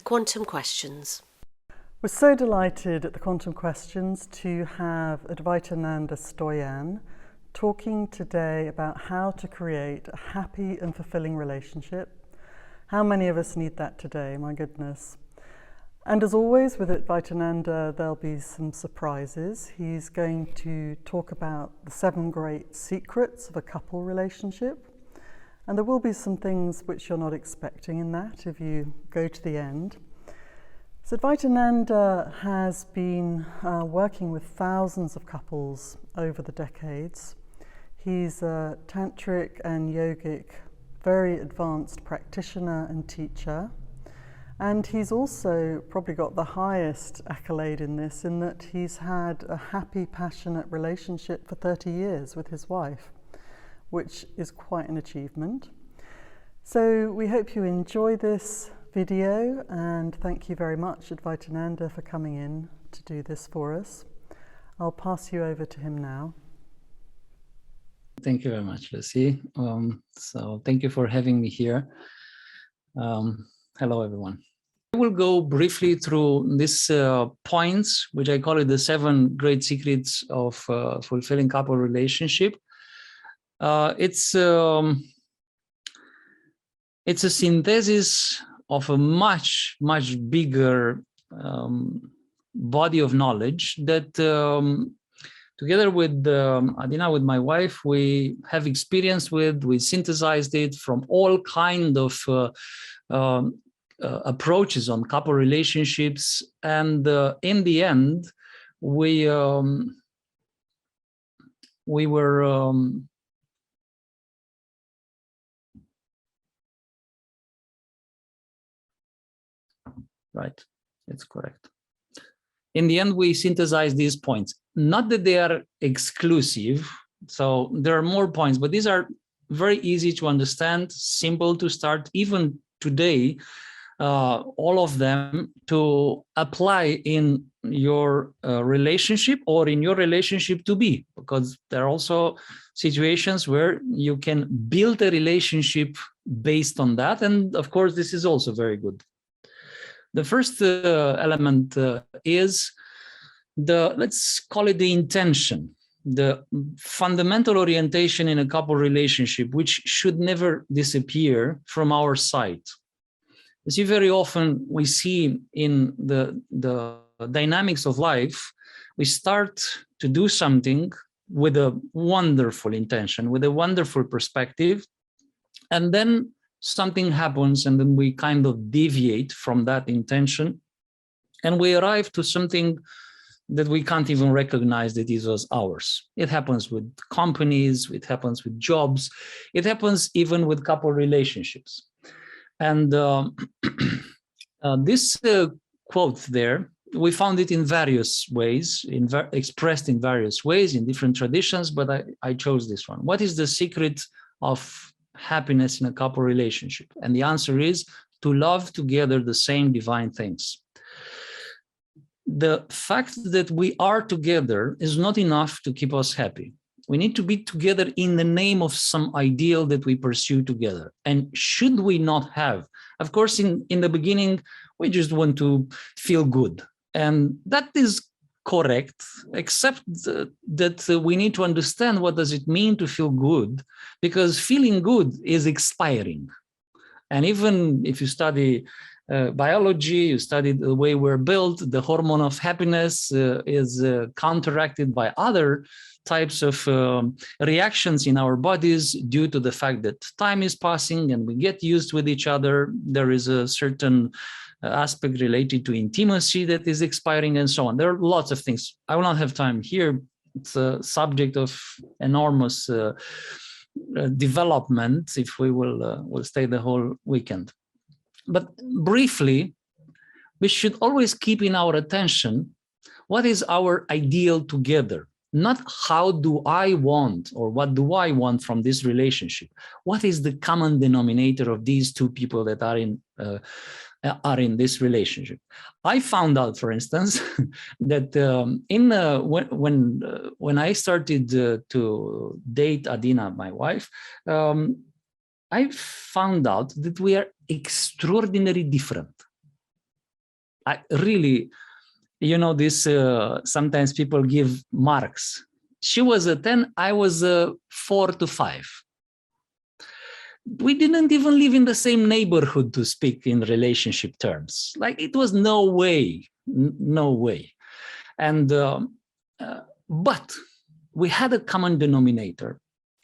Quantum Questions. We're so delighted at the Quantum Questions to have Advaitananda Stoian talking today about how to create a happy and fulfilling relationship. How many of us need that today? My goodness. And as always with Advaitananda, there'll be some surprises. He's going to talk about the 7 great secrets of a couple relationship. And there will be some things which you're not expecting in that if you go to the end. So Advaitananda has been working with thousands of couples over the decades. He's a tantric and yogic, very advanced practitioner and teacher. And he's also probably got the highest accolade in this, in that he's had a happy, passionate relationship for 30 years with his wife, which is quite an achievement. So we hope you enjoy this video, and thank you very much, Advaitananda, for coming in to do this for us. I'll pass you over to him now. Thank you very much, Lucy. So thank you for having me here. Hello, everyone. I will go briefly through these points, which I call it the 7 great secrets of fulfilling couple relationship. It's a synthesis of a much bigger body of knowledge that together with Adina, with my wife, we have experienced with. We synthesized it from all kind of approaches on couple relationships, and in the end, we were right. It's correct. In the end, we synthesize these points. Not that they are exclusive, so there are more points, but these are very easy to understand, simple to start, even today, all of them to apply in your relationship or in your relationship to be, because there are also situations where you can build a relationship based on that. And of course, this is also very good. The first element is let's call it the intention, the fundamental orientation in a couple relationship, which should never disappear from our side. You see, very often we see in the dynamics of life, we start to do something with a wonderful intention, with a wonderful perspective, and then something happens, and then we kind of deviate from that intention, and we arrive to something that we can't even recognize that it was ours. It happens with companies, it happens with jobs, it happens even with couple relationships. And this quote there, we found it in various ways, expressed in various ways in different traditions, but I chose this one. What is the secret of happiness in a couple relationship? And the answer is to love together the same divine things. The fact that we are together is not enough to keep us happy. We need to be together in the name of some ideal that we pursue together. And should we not have, of course, in the beginning, we just want to feel good. And that is correct, except that we need to understand what does it mean to feel good, because feeling good is expiring. And even if you study biology, you study the way we're built, the hormone of happiness is counteracted by other types of reactions in our bodies due to the fact that time is passing and we get used with each other. There is a certain aspect related to intimacy that is expiring and so on. There are lots of things. I will not have time here. It's a subject of enormous development if we will stay the whole weekend. But briefly, we should always keep in our attention what is our ideal together. Not how do I want or what do I want from this relationship. What is the common denominator of these two people that are in this relationship? I found out, for instance, that when I started to date Adina, my wife, I found out that we are extraordinarily different. I really, this, sometimes people give marks. She was a 10, I was a 4 to 5. We didn't even live in the same neighborhood, to speak in relationship terms. Like, it was no way, no way. And, but we had a common denominator,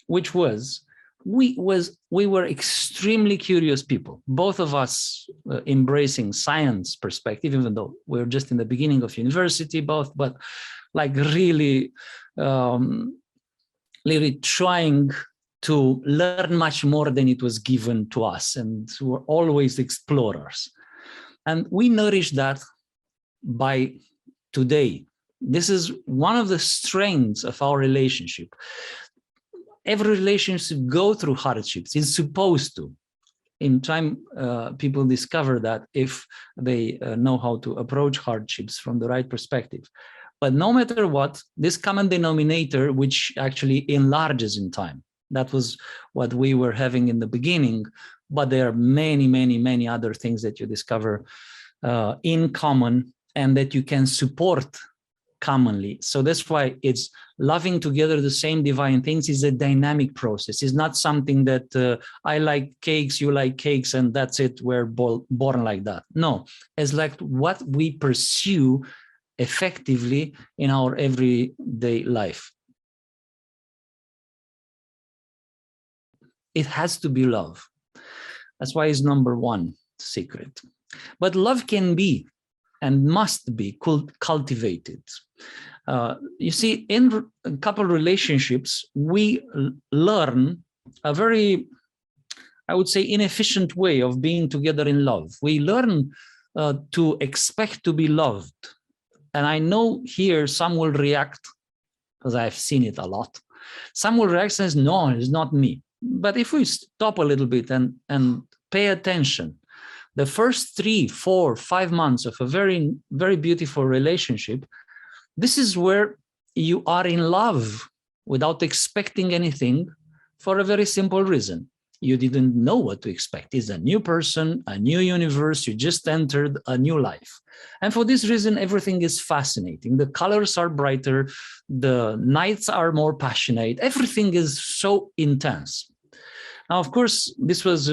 which was, we were extremely curious people, both of us embracing science perspective, even though we're just in the beginning of university, both, but like really, really trying to learn much more than it was given to us. And we're always explorers. And we nourish that by today. This is one of the strengths of our relationship. Every relationship go through hardships. It's supposed to. In time, people discover that if they know how to approach hardships from the right perspective. But no matter what, this common denominator, which actually enlarges in time, that was what we were having in the beginning. But there are many, many, many other things that you discover in common and that you can support commonly. So that's why it's loving together the same divine things is a dynamic process. It's not something that I like cakes, you like cakes, and that's it. We're born like that. No, it's like what we pursue effectively in our everyday life. It has to be love. That's why it's number one secret. But love can be and must be cultivated. You see, in couple relationships, we learn a very, I would say, inefficient way of being together in love. We learn to expect to be loved. And I know here some will react, because I've seen it a lot. Some will react and say, no, it's not me. But if we stop a little bit and pay attention, the first 3, 4, 5 months of a very, very beautiful relationship, this is where you are in love without expecting anything, for a very simple reason. You didn't know what to expect. It's a new person, a new universe. You just entered a new life. And for this reason, everything is fascinating. The colors are brighter. The nights are more passionate. Everything is so intense. Now, of course, this was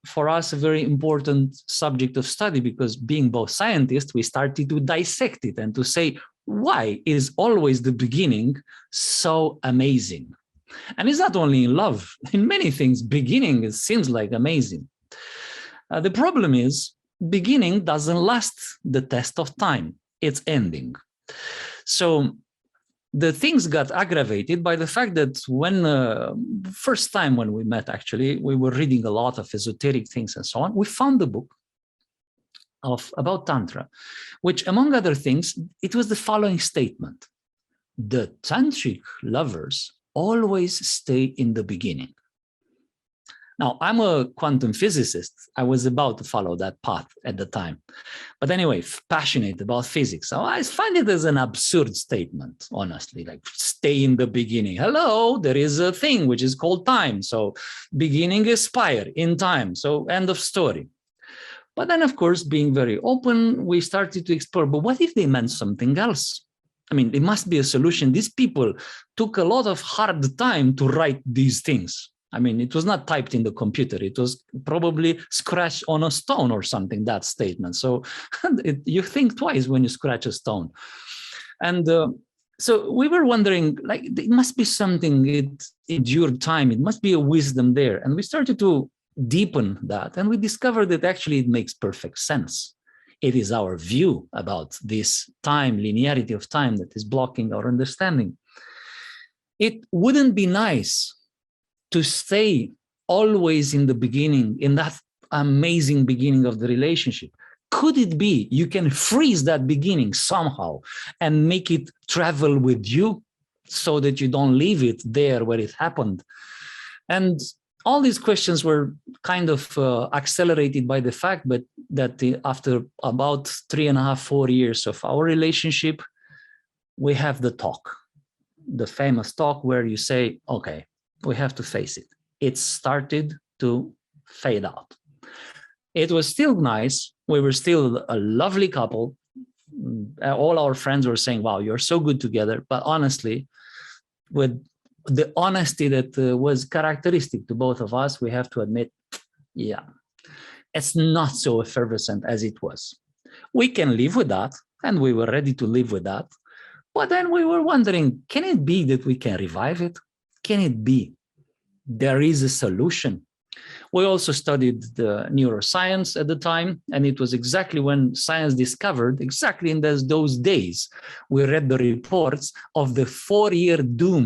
for us a very important subject of study, because being both scientists, we started to dissect it and to say, why is always the beginning so amazing? And it's not only in love. In many things, beginning seems like amazing. The problem is, beginning doesn't last the test of time. It's ending. So the things got aggravated by the fact that when first time when we met, actually, we were reading a lot of esoteric things and so on. We found the book about Tantra, which, among other things, it was the following statement: the tantric lovers always stay in the beginning. Now, I'm a quantum physicist. I was about to follow that path at the time. But anyway, passionate about physics. So I find it as an absurd statement, honestly, like stay in the beginning. Hello, there is a thing which is called time. So beginning is fire in time. So end of story. But then, of course, being very open, we started to explore, but what if they meant something else? I mean, there must be a solution. These people took a lot of hard time to write these things. I mean, it was not typed in the computer. It was probably scratched on a stone or something, that statement. So you think twice when you scratch a stone. And so we were wondering, like, it must be something, it endured time. It must be a wisdom there. And we started to deepen that. And we discovered that actually it makes perfect sense. It is our view about this time, linearity of time, that is blocking our understanding. It wouldn't be nice to stay always in the beginning, in that amazing beginning of the relationship. Could it be you can freeze that beginning somehow and make it travel with you so that you don't leave it there where it happened? And all these questions were kind of accelerated by the fact that after about 3.5, 4 years of our relationship, we have the talk, the famous talk where you say, okay, we have to face it. It started to fade out. It was still nice. We were still a lovely couple. All our friends were saying, wow, you're so good together. But honestly, with the honesty that was characteristic to both of us, we have to admit, yeah, it's not so effervescent as it was. We can live with that, and we were ready to live with that. But then we were wondering, can it be that we can revive it? Can it be there is a solution? We also studied the neuroscience at the time, and it was exactly when science discovered, exactly in those days, we read the reports of the 4-year doom,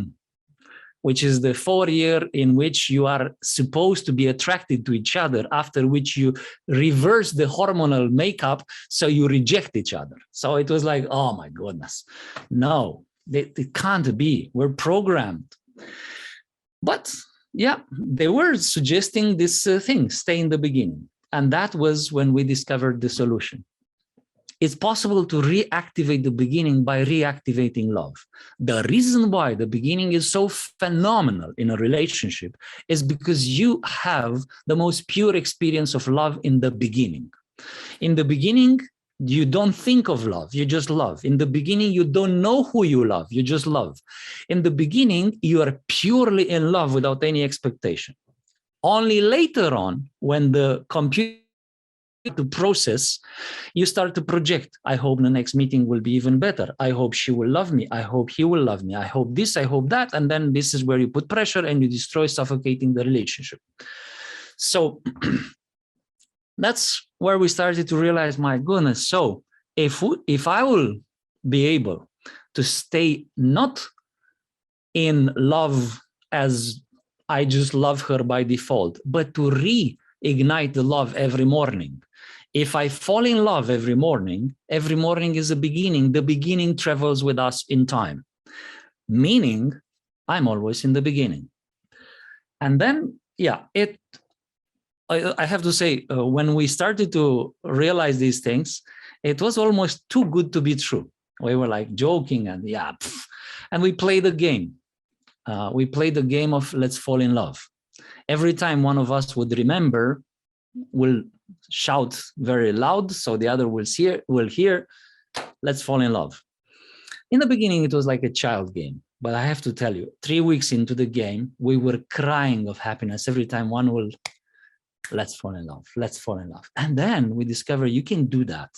which is the 4 year in which you are supposed to be attracted to each other, after which you reverse the hormonal makeup, so you reject each other. So it was like, oh my goodness, no, it can't be. We're programmed. But yeah, they were suggesting this thing, stay in the beginning. And that was when we discovered the solution. It's possible to reactivate the beginning by reactivating love. The reason why the beginning is so phenomenal in a relationship is because you have the most pure experience of love in the beginning. In the beginning, you don't think of love, you just love. In the beginning, you don't know who you love, you just love. In the beginning, you are purely in love without any expectation. Only later on, when the computer to process, you start to project. I hope the next meeting will be even better. I hope she will love me. I hope he will love me. I hope this, I hope that. And then this is where you put pressure and you destroy, suffocating the relationship. So that's where we started to realize, my goodness, so if I will be able to stay not in love as I just love her by default, but to reignite the love every morning. If I fall in love every morning is a beginning. The beginning travels with us in time, meaning I'm always in the beginning. And then, yeah, I have to say, when we started to realize these things, it was almost too good to be true. We were like joking and yeah, and we played a game. We played the game of let's fall in love. Every time one of us would remember, we'll shout very loud so the other will hear, let's fall in love. In the beginning, it was like a child game. But I have to tell you, 3 weeks into the game, we were crying of happiness every time one will, let's fall in love, let's fall in love. And then we discover you can do that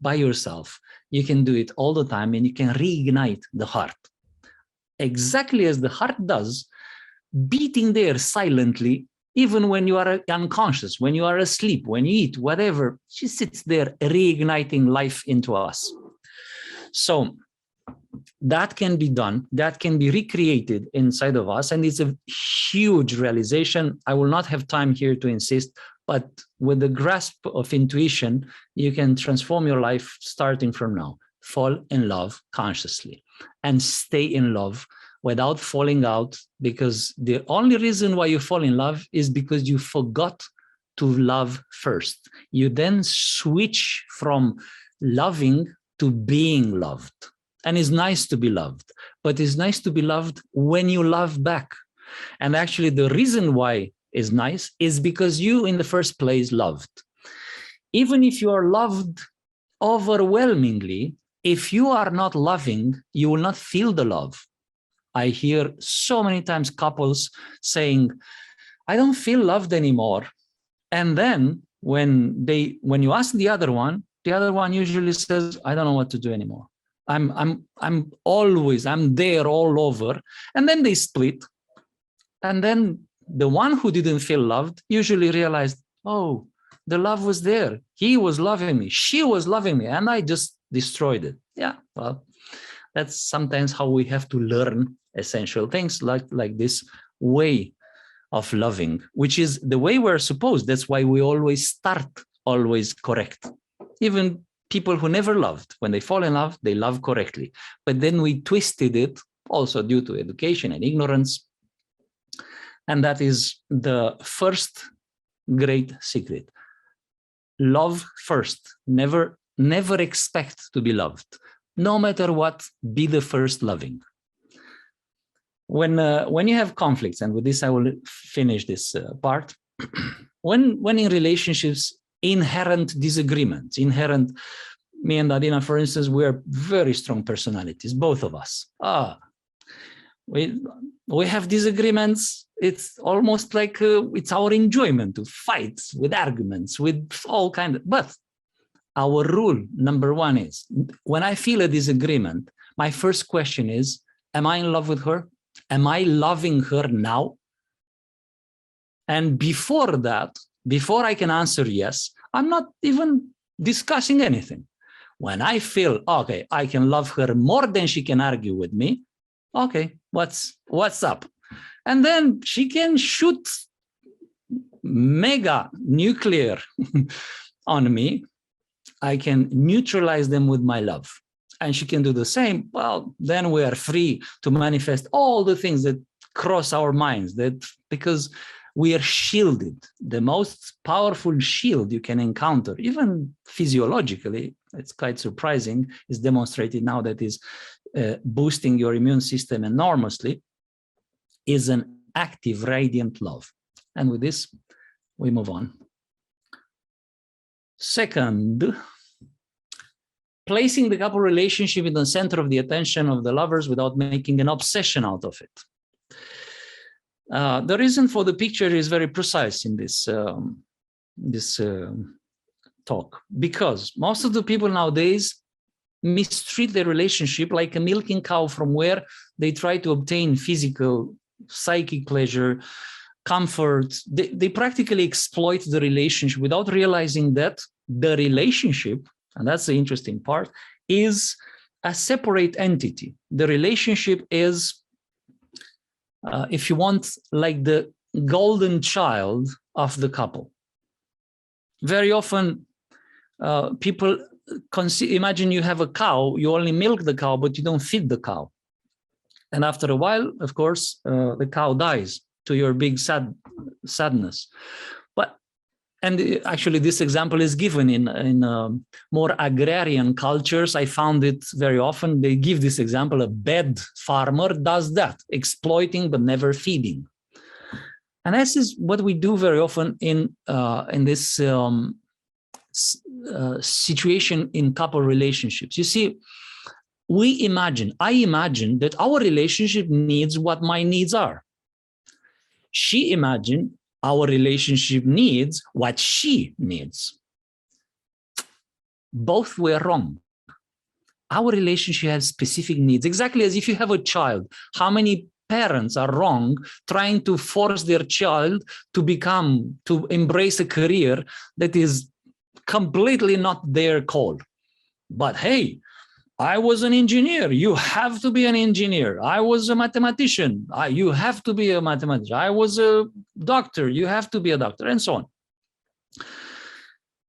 by yourself. You can do it all the time, and you can reignite the heart. Exactly as the heart does, beating there silently, even when you are unconscious, when you are asleep, when you eat, whatever, she sits there reigniting life into us. So that can be done, that can be recreated inside of us, and it's a huge realization. I will not have time here to insist, but with the grasp of intuition, you can transform your life starting from now. Fall in love consciously and stay in love without falling out, because the only reason why you fall in love is because you forgot to love first. You then switch from loving to being loved. And it's nice to be loved, but it's nice to be loved when you love back. And actually the reason why it's nice is because you in the first place loved. Even if you are loved overwhelmingly, if you are not loving, you will not feel the love. I hear so many times couples saying, I don't feel loved anymore. And then when you ask the other one usually says, I don't know what to do anymore. I'm there all over. And then they split. And then the one who didn't feel loved usually realized, oh, the love was there. He was loving me. She was loving me. And I just destroyed it. Yeah, well, that's sometimes how we have to learn essential things like this way of loving, which is the way we're supposed. That's why we always start always correct. Even people who never loved, when they fall in love, they love correctly. But then we twisted it also due to education and ignorance. And that is the first great secret. Love first. Never expect to be loved. No matter what, be the first loving. When you have conflicts, and with this I will finish this part, when in relationships inherent disagreements, me and Adina, for instance, we are very strong personalities, both of us. We have disagreements. It's almost like it's our enjoyment to fight with arguments, with all kinds of, but our rule number one is, when I feel a disagreement, my first question is, am I in love with her? Am I loving her now? And before that, before I can answer yes, I'm not even discussing anything. When I feel, okay, I can love her more than she can argue with me, okay, what's up? And then she can shoot mega nuclear on me. I can neutralize them with my love. And she can do the same. Well, then we are free to manifest all the things that cross our minds, that because we are shielded. The most powerful shield you can encounter, even physiologically, it's quite surprising, is demonstrated now that is boosting your immune system enormously, is an active, radiant love. And with this, we move on. Second, placing the couple relationship in the center of the attention of the lovers without making an obsession out of it. The reason for the picture is very precise in this talk, because most of the people nowadays mistreat their relationship like a milking cow, from where they try to obtain physical, psychic pleasure, comfort. They practically exploit the relationship without realizing that the relationship, and that's the interesting part, is a separate entity. The relationship is, if you want, like the golden child of the couple. Very often, people imagine you have a cow, you only milk the cow, but you don't feed the cow. And after a while, of course, the cow dies, to your big sadness. And actually, this example is given in more agrarian cultures. I found it very often. They give this example: a bad farmer does that, exploiting but never feeding. And this is what we do very often in this situation in couple relationships. You see, I imagine that our relationship needs what my needs are. She imagined our relationship needs what she needs. Both were wrong. Our relationship has specific needs, exactly as if you have a child. How many parents are wrong trying to force their child to embrace a career that is completely not their call? But hey, I was an engineer. You have to be an engineer. I was a mathematician. You have to be a mathematician. I was a doctor. You have to be a doctor, and so on.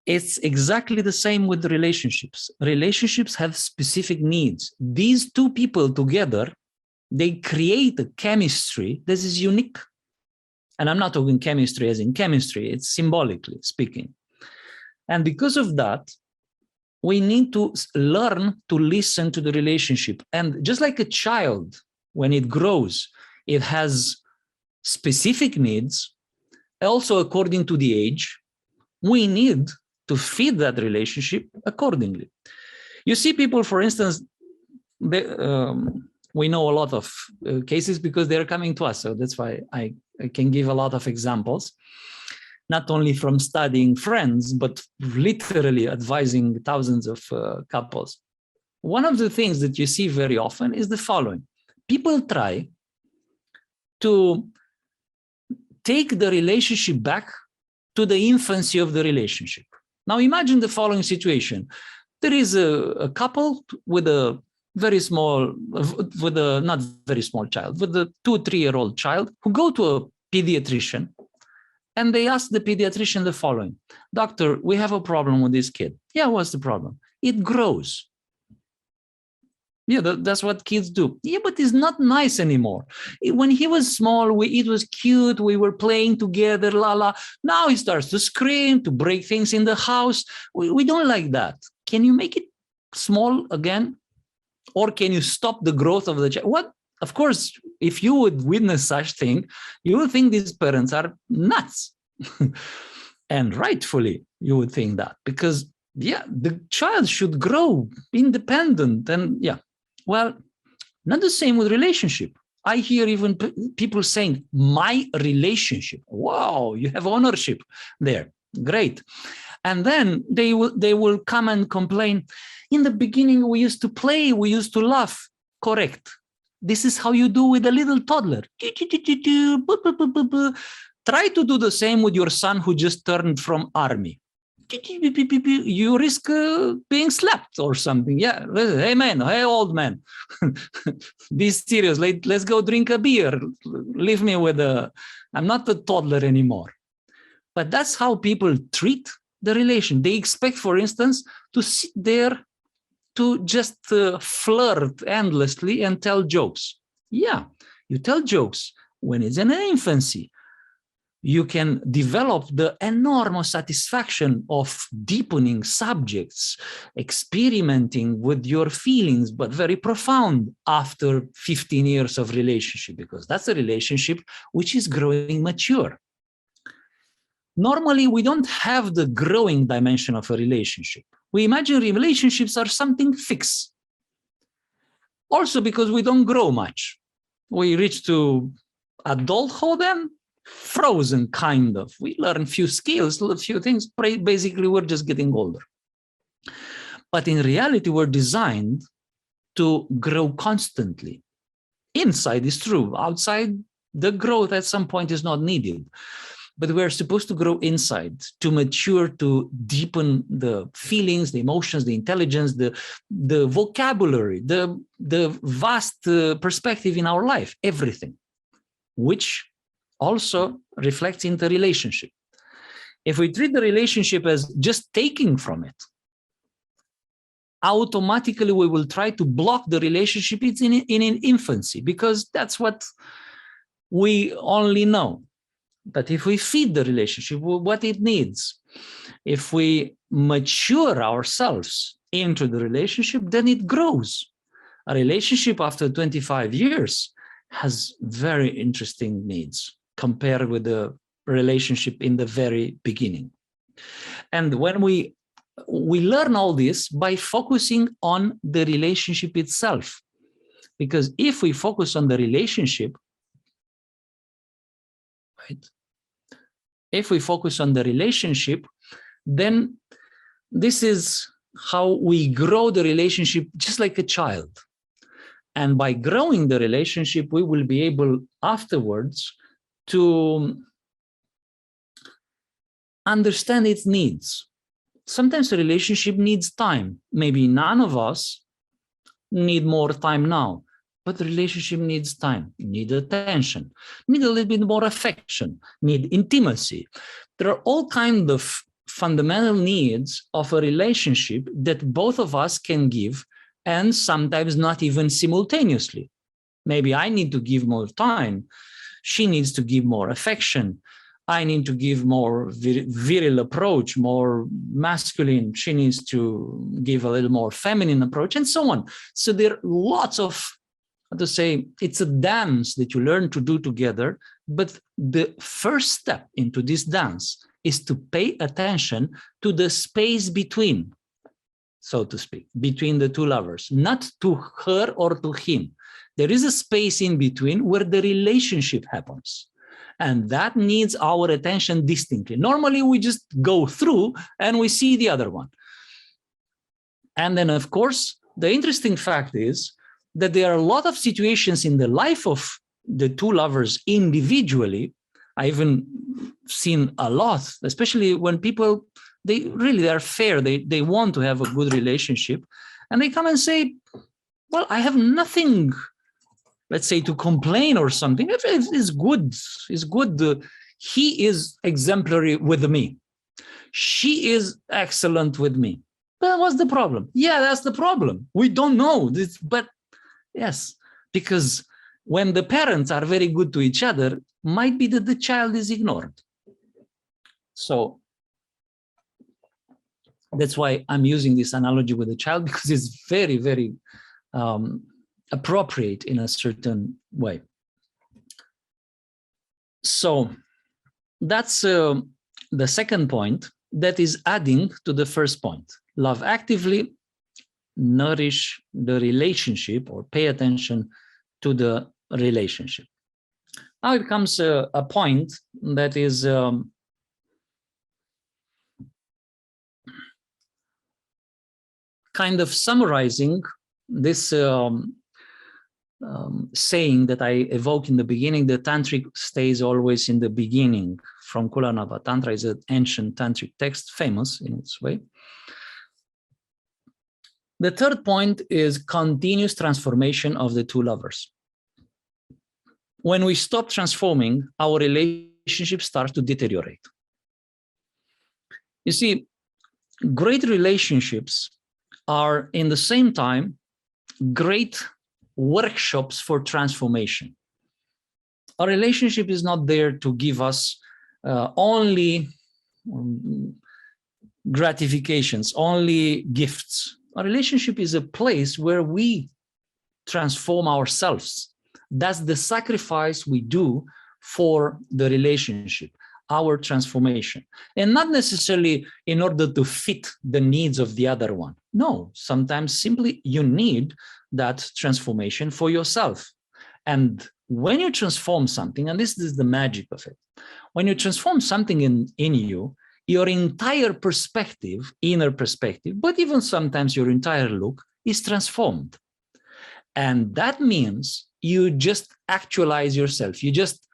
It's exactly the same with relationships. Relationships have specific needs. These two people together, they create a chemistry that is unique. And I'm not talking chemistry as in chemistry. It's symbolically speaking. And because of that, we need to learn to listen to the relationship. And just like a child, when it grows, it has specific needs. Also, according to the age, we need to feed that relationship accordingly. You see people, for instance, we know a lot of cases because they're coming to us. So that's why I can give a lot of examples. Not only from studying friends, but literally advising thousands of couples. One of the things that you see very often is the following. People try to take the relationship back to the infancy of the relationship. Now imagine the following situation. There is a couple with a very small, not very small child, with a 2 or 3 year old child who go to a pediatrician. And they ask the pediatrician the following: doctor, we have a problem with this kid. Yeah, what's the problem? It grows. Yeah, that's what kids do. Yeah, but it's not nice anymore. When he was small, it was cute. We were playing together, la la. Now he starts to scream, to break things in the house. We don't like that. Can you make it small again? Or can you stop the growth of the child? What? Of course, if you would witness such thing, you would think these parents are nuts. And rightfully, you would think that, because yeah, the child should grow independent. And yeah, well, not the same with relationship. I hear even people saying, my relationship. Wow, you have ownership there. Great. And then they will come and complain. In the beginning, we used to play, we used to laugh. Correct. This is how you do with a little toddler. Try to do the same with your son who just turned from army. You risk being slapped or something. Yeah, hey man, hey old man, be serious. Let's go drink a beer. Leave me with I'm not a toddler anymore. But that's how people treat the relation. They expect, for instance, to sit there to just flirt endlessly and tell jokes. Yeah, you tell jokes when it's in infancy. You can develop the enormous satisfaction of deepening subjects, experimenting with your feelings, but very profound after 15 years of relationship, because that's a relationship which is growing mature. Normally, we don't have the growing dimension of a relationship. We imagine relationships are something fixed. Also because we don't grow much. We reach to adulthood and frozen, kind of. We learn few skills, a few things. Basically, we're just getting older. But in reality, we're designed to grow constantly. Inside is true. Outside, the growth at some point is not needed. But we're supposed to grow inside, to mature, to deepen the feelings, the emotions, the intelligence, the vocabulary, the vast perspective in our life, everything, which also reflects in the relationship. If we treat the relationship as just taking from it, automatically we will try to block the relationship. It's in infancy, because that's what we only know. But if we feed the relationship what it needs, if we mature ourselves into the relationship, then it grows. A relationship after 25 years has very interesting needs compared with the relationship in the very beginning. And when we learn all this by focusing on the relationship itself, because if we focus on the relationship, right? If we focus on the relationship, then this is how we grow the relationship, just like a child. And by growing the relationship, we will be able afterwards to understand its needs. Sometimes a relationship needs time. Maybe none of us need more time now, but the relationship needs time, need attention, need a little bit more affection, need intimacy. There are all kinds of fundamental needs of a relationship that both of us can give, and sometimes not even simultaneously. Maybe I need to give more time. She needs to give more affection. I need to give more virile approach, more masculine. She needs to give a little more feminine approach, and so on. So there are lots of, how to say, it's a dance that you learn to do together. But the first step into this dance is to pay attention to the space between, so to speak, between the two lovers, not to her or to him. There is a space in between where the relationship happens. And that needs our attention distinctly. Normally, we just go through and we see the other one. And then, of course, the interesting fact is that there are a lot of situations in the life of the two lovers individually. I even seen a lot, especially when people, they are fair, they want to have a good relationship, and they come and say, well, I have nothing, let's say, to complain or something. It's good. It's good. He is exemplary with me. She is excellent with me. But what's the problem? Yeah, that's the problem. We don't know this, but yes, because when the parents are very good to each other, might be that the child is ignored. So that's why I'm using this analogy with the child, because it's very, very appropriate in a certain way. So that's the second point, that is adding to the first point. Love actively, nourish the relationship, or pay attention to the relationship. Now it comes a point that is kind of summarizing this saying that I evoke in the beginning: the tantric stays always in the beginning, from Kulanava. Tantra is an ancient tantric text, famous in its way. The third point is continuous transformation of the two lovers. When we stop transforming, our relationship starts to deteriorate. You see, great relationships are in the same time great workshops for transformation. A relationship is not there to give us only gratifications, only gifts. A relationship is a place where we transform ourselves. That's the sacrifice we do for the relationship, our transformation. And not necessarily in order to fit the needs of the other one. No, sometimes simply you need that transformation for yourself. And when you transform something, and this is the magic of it, when you transform something in you, your entire perspective, inner perspective, but even sometimes your entire look is transformed. And that means you just actualize yourself. You just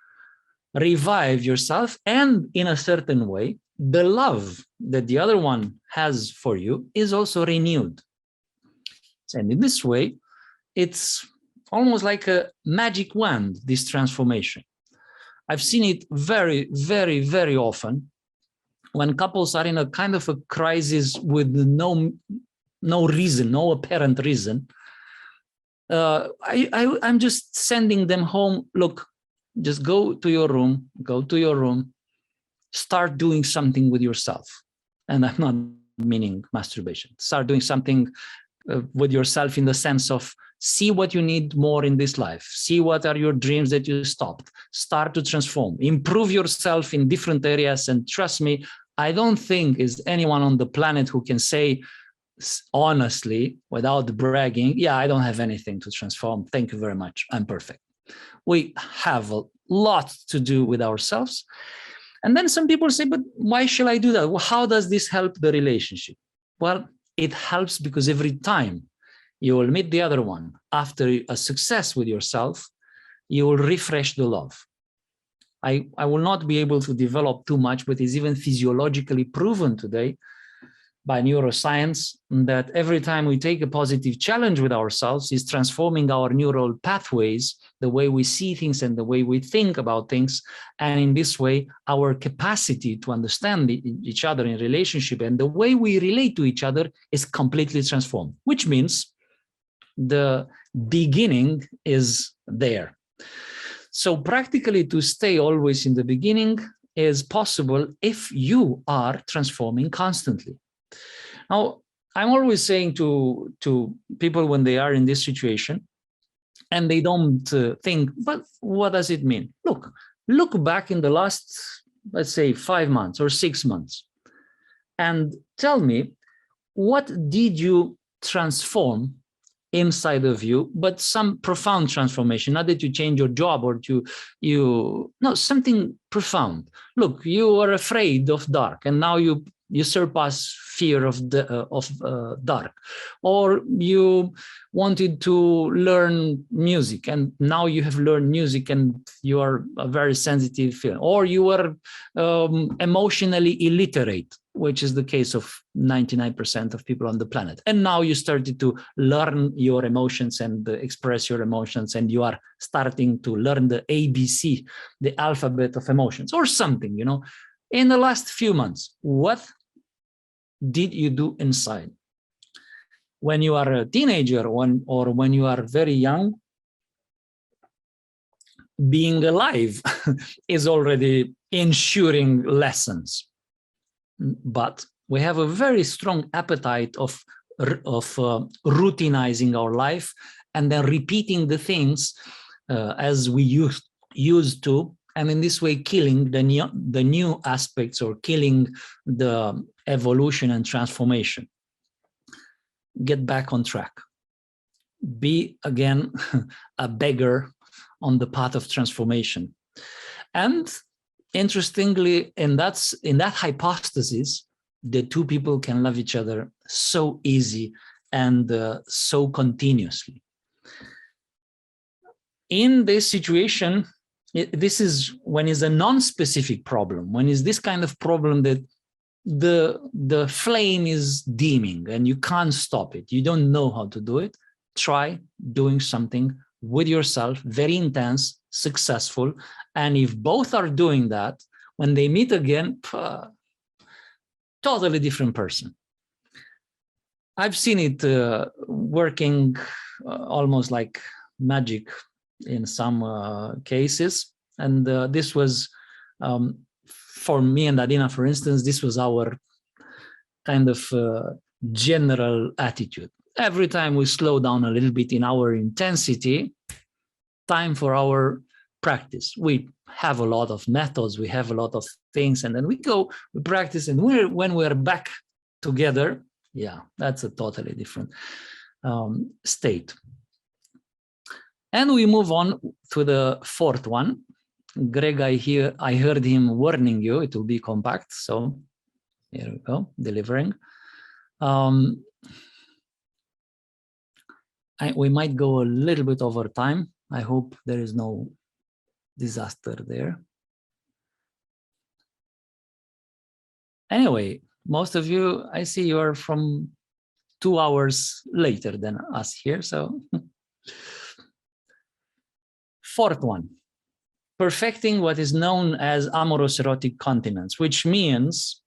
revive yourself. And in a certain way, the love that the other one has for you is also renewed. And in this way, it's almost like a magic wand, this transformation. I've seen it very, very, very often when couples are in a kind of a crisis with no reason, no apparent reason. I'm just sending them home. Look, just go to your room, start doing something with yourself. And I'm not meaning masturbation. Start doing something with yourself in the sense of see what you need more in this life. See what are your dreams that you stopped. Start to transform. Improve yourself in different areas. And trust me, I don't think is anyone on the planet who can say honestly, without bragging, yeah, I don't have anything to transform. Thank you very much. I'm perfect. We have a lot to do with ourselves. And then some people say, but why shall I do that? Well, how does this help the relationship? Well, it helps because every time you will meet the other one after a success with yourself, you will refresh the love. I will not be able to develop too much, but it's even physiologically proven today by neuroscience that every time we take a positive challenge with ourselves is transforming our neural pathways, the way we see things and the way we think about things. And in this way, our capacity to understand each other in relationship and the way we relate to each other is completely transformed, which means the beginning is there. So practically to stay always in the beginning is possible if you are transforming constantly. Now, I'm always saying to people when they are in this situation and they don't think, but what does it mean? Look back in the last, let's say, 5 months or 6 months and tell me, what did you transform inside of you, but some profound transformation, not that you change your job or no, something profound. Look, you were afraid of dark and now you surpass fear of dark, or you wanted to learn music and now you have learned music and you are a very sensitive feeling, or you were emotionally illiterate, which is the case of 99% of people on the planet. And now you started to learn your emotions and express your emotions, and you are starting to learn the ABC, the alphabet of emotions or something, you know. In the last few months, what did you do inside? When you are a teenager or when you are very young, being alive is already ensuring lessons. But we have a very strong appetite of routinizing our life and then repeating the things as we used to, and in this way killing the new aspects, or killing the evolution and transformation. Get back on track. Be again a beggar on the path of transformation. And interestingly, in that hypothesis, the two people can love each other so easy and so continuously. In this situation, this is when it's a non-specific problem, when it's this kind of problem that the flame is dimming and you can't stop it, you don't know how to do it. Try doing something with yourself, very intense, successful, and if both are doing that, when they meet again, totally different person. I've seen it working almost like magic in some cases, and this was for me and Adina, for instance, this was our kind of general attitude. Every time we slow down a little bit in our intensity, time for our practice. We have a lot of methods, we have a lot of things, and then we go, we practice, and when we're back together, yeah, that's a totally different state. And we move on to the fourth one. Greg, I heard him warning you, it will be compact, so here we go, delivering. We might go a little bit over time. I hope there is no disaster there. Anyway, most of you, I see you are from 2 hours later than us here, so. Fourth one, perfecting what is known as amorous erotic continence, which means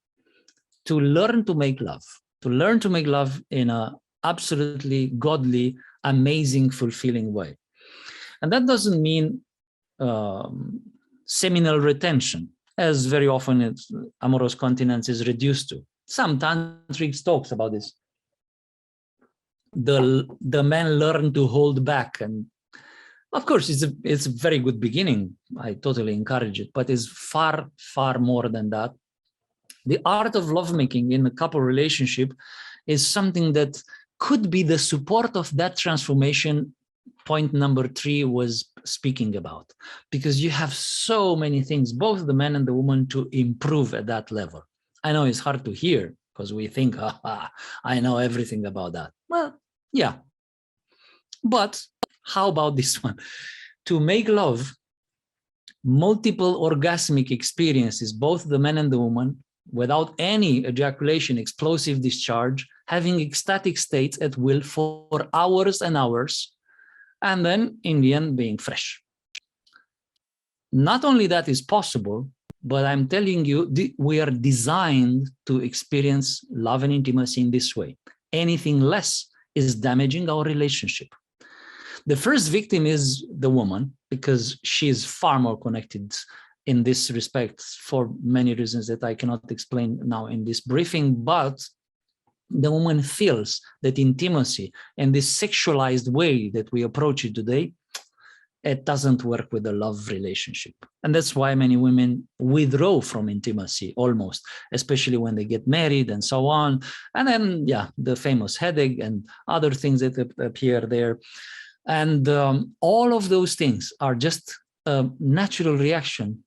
to learn to make love in an absolutely godly, amazing, fulfilling way. And that doesn't mean seminal retention, as very often amorous continence is reduced to. Some tantrics talks about this. The men learn to hold back, and of course it's a very good beginning. I totally encourage it, but it's far, far more than that. The art of lovemaking in a couple relationship is something that could be the support of that transformation point number 3 was speaking about, because you have so many things, both the man and the woman, to improve at that level. I know it's hard to hear because we think, I know everything about that. Well, yeah. But how about this one? To make love, multiple orgasmic experiences, both the man and the woman, without any ejaculation, explosive discharge, having ecstatic states at will for hours and hours, and then in the end being fresh. Not only that is possible, but I'm telling you, we are designed to experience love and intimacy in this way. Anything less is damaging our relationship. The first victim is the woman, because she is far more connected in this respect for many reasons that I cannot explain now in this briefing, but the woman feels that intimacy and this sexualized way that we approach it today, it doesn't work with the love relationship. And that's why many women withdraw from intimacy almost, especially when they get married and so on. And then, yeah, the famous headache and other things that appear there. And all of those things are just a natural reaction,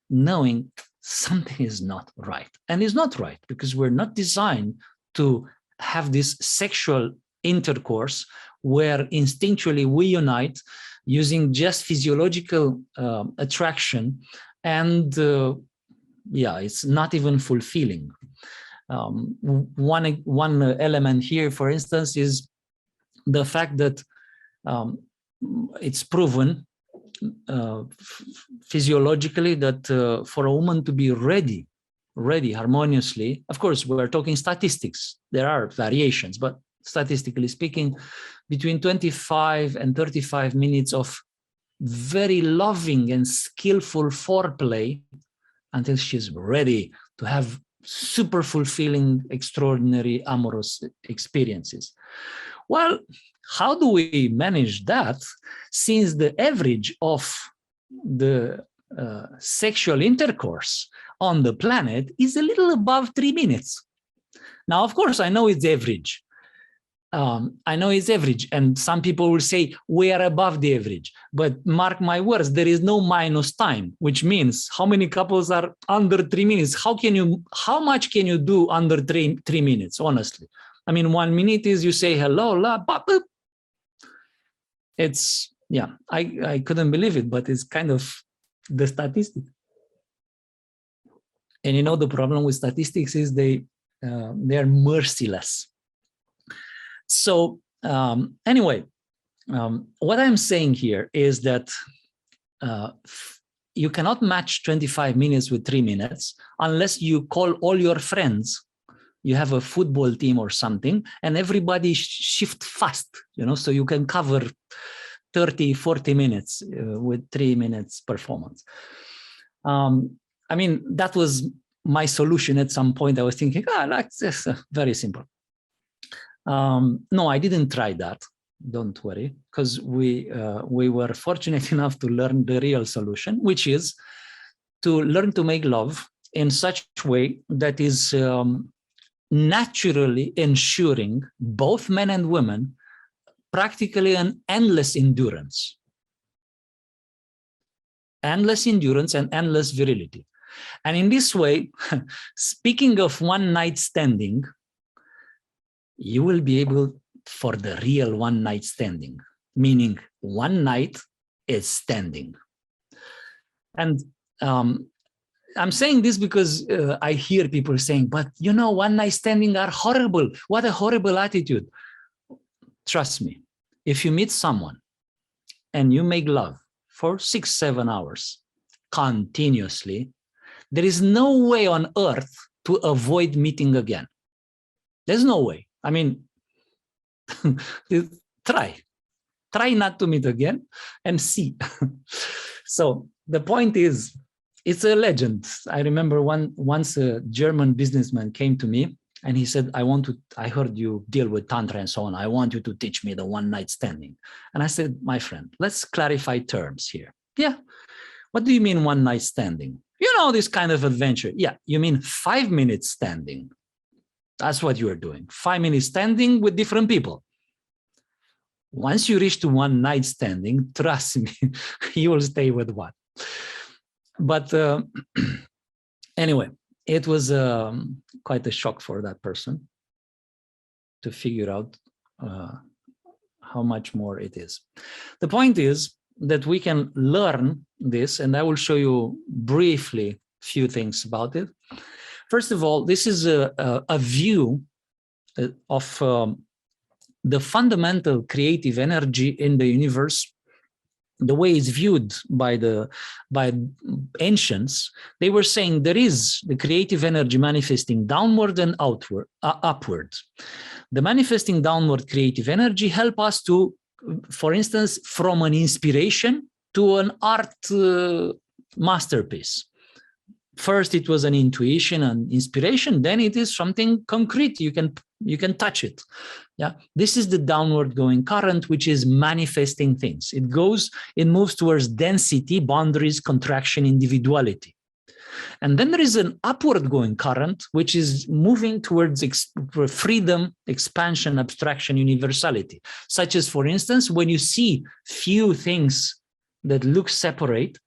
knowing something is not right. And it's not right because we're not designed to have this sexual intercourse where instinctually we unite using just physiological attraction, and yeah, it's not even fulfilling. One element here, for instance, is the fact that it's proven physiologically that for a woman to be ready harmoniously, of course, we're talking statistics, there are variations, but statistically speaking, between 25 and 35 minutes of very loving and skillful foreplay until she's ready to have super fulfilling, extraordinary amorous experiences. Well, how do we manage that, since the average of the sexual intercourse on the planet is a little above 3 minutes. Now, of course, I know it's average. And some people will say we are above the average. But mark my words, there is no minus time, which means how many couples are under 3 minutes? How much can you do under 3 minutes? Honestly, I mean, 1 minute is you say hello, boop. It's, yeah, I couldn't believe it, but it's kind of the statistic. And you know, the problem with statistics is they are merciless. So anyway, what I'm saying here is that you cannot match 25 minutes with 3 minutes unless you call all your friends. You have a football team or something, and everybody shift fast, you know, so you can cover 30, 40 minutes with 3 minutes performance. I mean, that was my solution at some point. I was thinking, like this, very simple. No, I didn't try that. Don't worry, because we were fortunate enough to learn the real solution, which is to learn to make love in such a way that is naturally ensuring both men and women practically an endless endurance. Endless endurance and endless virility. And in this way, speaking of one night standing, you will be able for the real one night standing, meaning one night is standing. And I'm saying this because I hear people saying, but you know, one night standing are horrible. What a horrible attitude. Trust me, if you meet someone and you make love for 6-7 hours continuously, there is no way on earth to avoid meeting again. There's no way. I mean, try not to meet again and see. So the point is, it's a legend. I remember once a German businessman came to me and he said, I heard you deal with tantra and so on. I want you to teach me the one night standing. And I said, my friend, let's clarify terms here. Yeah. What do you mean one night standing? You know, this kind of adventure. Yeah. You mean 5 minutes standing. That's what you are doing. 5 minutes standing with different people. Once you reach to one night standing, trust me, you will stay with one. But anyway, it was quite a shock for that person to figure out how much more it is. The point is that we can learn this, and I will show you briefly a few things about it. First of all, this is a view of the fundamental creative energy in the universe, the way it's viewed by ancients. They were saying there is the creative energy manifesting downward and upward. The manifesting downward creative energy help us to, for instance, from an inspiration to an art masterpiece. First, it was an intuition and inspiration. Then it is something concrete. You can touch it. Yeah, this is the downward going current, which is manifesting things. It moves towards density, boundaries, contraction, individuality. And then there is an upward going current, which is moving towards freedom, expansion, abstraction, universality. Such as, for instance, when you see few things that look separate,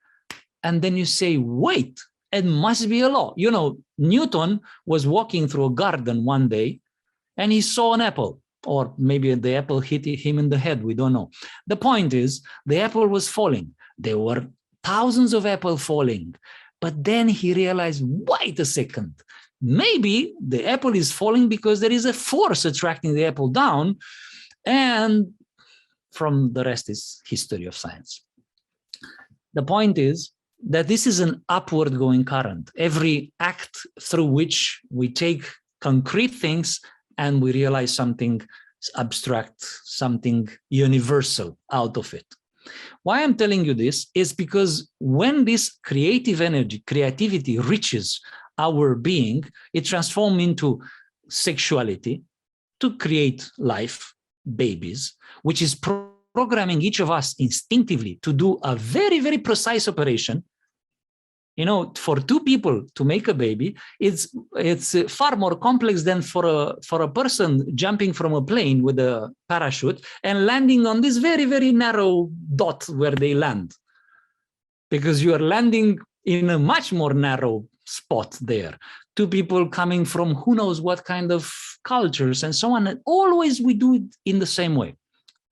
and then you say, wait, it must be a law. You know, Newton was walking through a garden one day and he saw an apple, or maybe the apple hit him in the head. We don't know. The point is, the apple was falling. There were thousands of apples falling. But then he realized, wait a second, maybe the apple is falling because there is a force attracting the apple down. And from the rest is history of science. The point is that this is an upward going current. Every act through which we take concrete things and we realize something abstract, something universal out of it. Why I'm telling you this is because when this creative energy, creativity reaches our being, it transforms into sexuality to create life, babies, which is programming each of us instinctively to do a very, very precise operation. You know, for two people to make a baby, it's far more complex than for a person jumping from a plane with a parachute and landing on this very, very narrow dot where they land, because you are landing in a much more narrow spot there. Two people coming from who knows what kind of cultures and so on. And always we do it in the same way.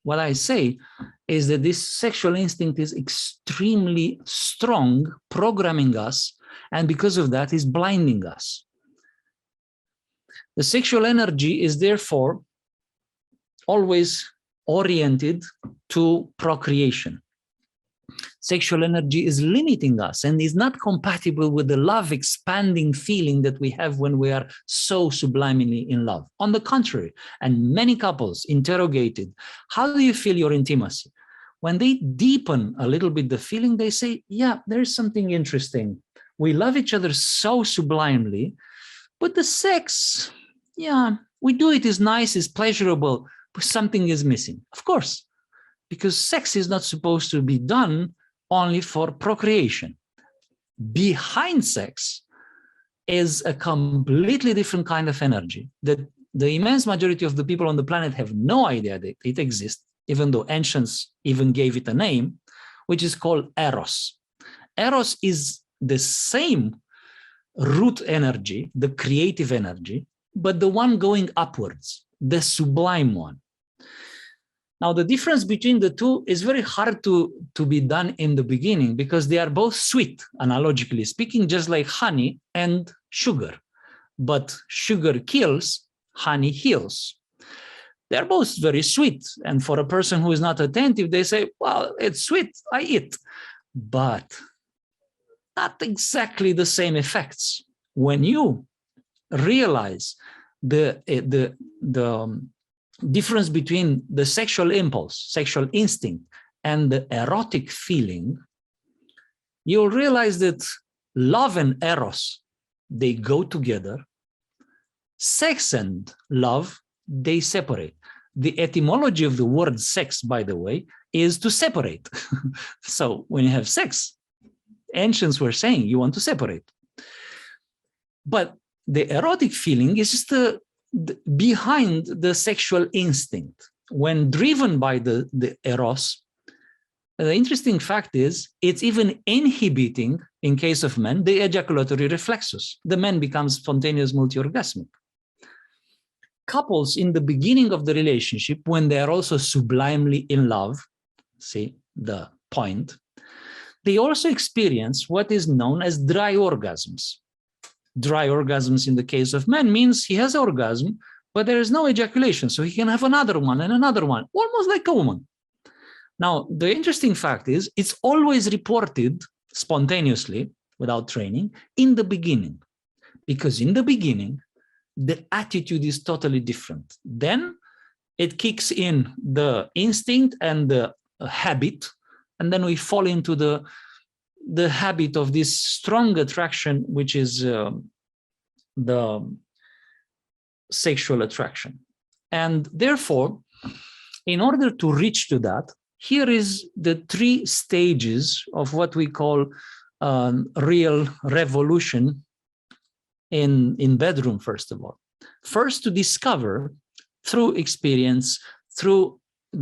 What I say is that this sexual instinct is extremely strong, programming us, and because of that is blinding us. The sexual energy is therefore always oriented to procreation. Sexual energy is limiting us and is not compatible with the love expanding feeling that we have when we are so sublimely in love. On the contrary, and many couples interrogated, how do you feel your intimacy? When they deepen a little bit the feeling, they say, yeah, there's something interesting. We love each other so sublimely, but the sex, yeah, we do it is nice, is pleasurable, but something is missing. Of course, because sex is not supposed to be done only for procreation. Behind sex is a completely different kind of energy that the immense majority of the people on the planet have no idea that it exists, even though ancients even gave it a name, which is called Eros. Eros is the same root energy, the creative energy, but the one going upwards, the sublime one. Now, the difference between the two is very hard to be done in the beginning because they are both sweet, analogically speaking, just like honey and sugar. But sugar kills, honey heals. They're both very sweet. And for a person who is not attentive, they say, well, it's sweet, I eat. But not exactly the same effects. When you realize the difference between the sexual impulse, sexual instinct, and the erotic feeling, you'll realize that love and eros, they go together. Sex and love, they separate. The etymology of the word sex, by the way, is to separate. So when you have sex, ancients were saying you want to separate. But the erotic feeling is just behind the sexual instinct. When driven by the eros, the interesting fact is it's even inhibiting, in case of men, the ejaculatory reflexes. The man becomes spontaneous multi-orgasmic. Couples in the beginning of the relationship, when they are also sublimely in love, see the point, they also experience what is known as dry orgasms. Dry orgasms in the case of men means he has orgasm, but there is no ejaculation, so he can have another one and another one, almost like a woman. Now, the interesting fact is it's always reported spontaneously, without training, in the beginning, because in the beginning, the attitude is totally different. Then it kicks in the instinct and the habit, and then we fall into the habit of this strong attraction, which is the sexual attraction. And therefore, in order to reach to that, here is the 3 stages of what we call real revolution in bedroom, first of all. First, to discover through experience, through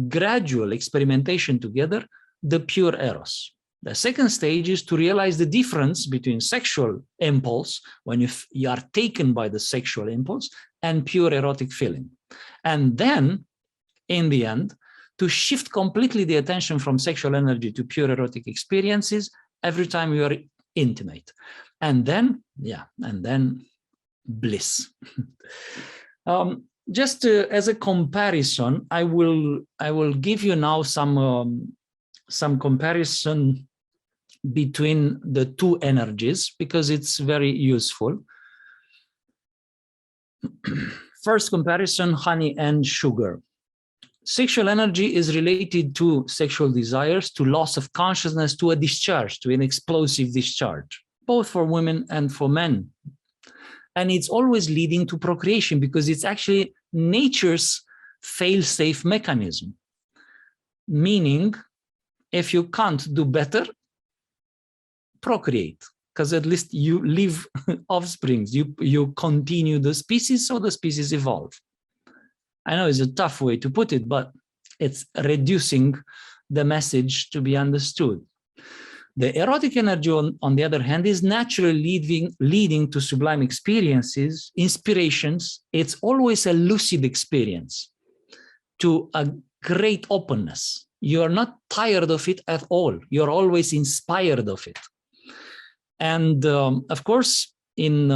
gradual experimentation together, the pure eros. The second stage is to realize the difference between sexual impulse, when you are taken by the sexual impulse, and pure erotic feeling. And then, in the end, to shift completely the attention from sexual energy to pure erotic experiences every time you are intimate. And then, bliss. Just as a comparison, I will give you now some comparison between the 2 energies, because it's very useful. First comparison, honey and sugar. Sexual energy is related to sexual desires, to loss of consciousness, to a discharge, to an explosive discharge, both for women and for men. And it's always leading to procreation because it's actually nature's fail-safe mechanism. Meaning, if you can't do better, procreate. because at least you leave offsprings, you continue the species, so the species evolve. I know it's a tough way to put it, but it's reducing the message to be understood. The erotic energy, on the other hand, is naturally leading to sublime experiences, inspirations. It's always a lucid experience, to a great openness. You're not tired of it at all. You're always inspired of it. And of course, in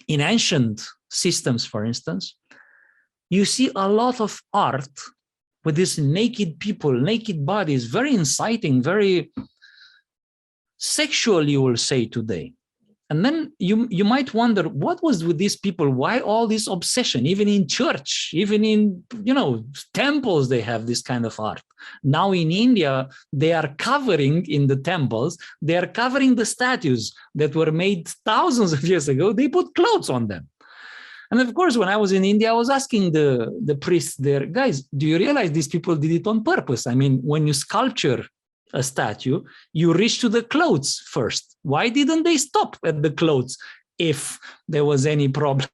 ancient systems, for instance, you see a lot of art with these naked people, naked bodies, very inciting, very sexual, you will say today. And then you might wonder, what was with these people? Why all this obsession? Even in church, even in, temples, they have this kind of art. Now in India, they are covering, in the temples, they are covering the statues that were made thousands of years ago. They put clothes on them. And of course, when I was in India, I was asking the priests there, guys, do you realize these people did it on purpose? I mean, when you sculpture a statue, you reach to the clothes first. Why didn't they stop at the clothes if there was any problem?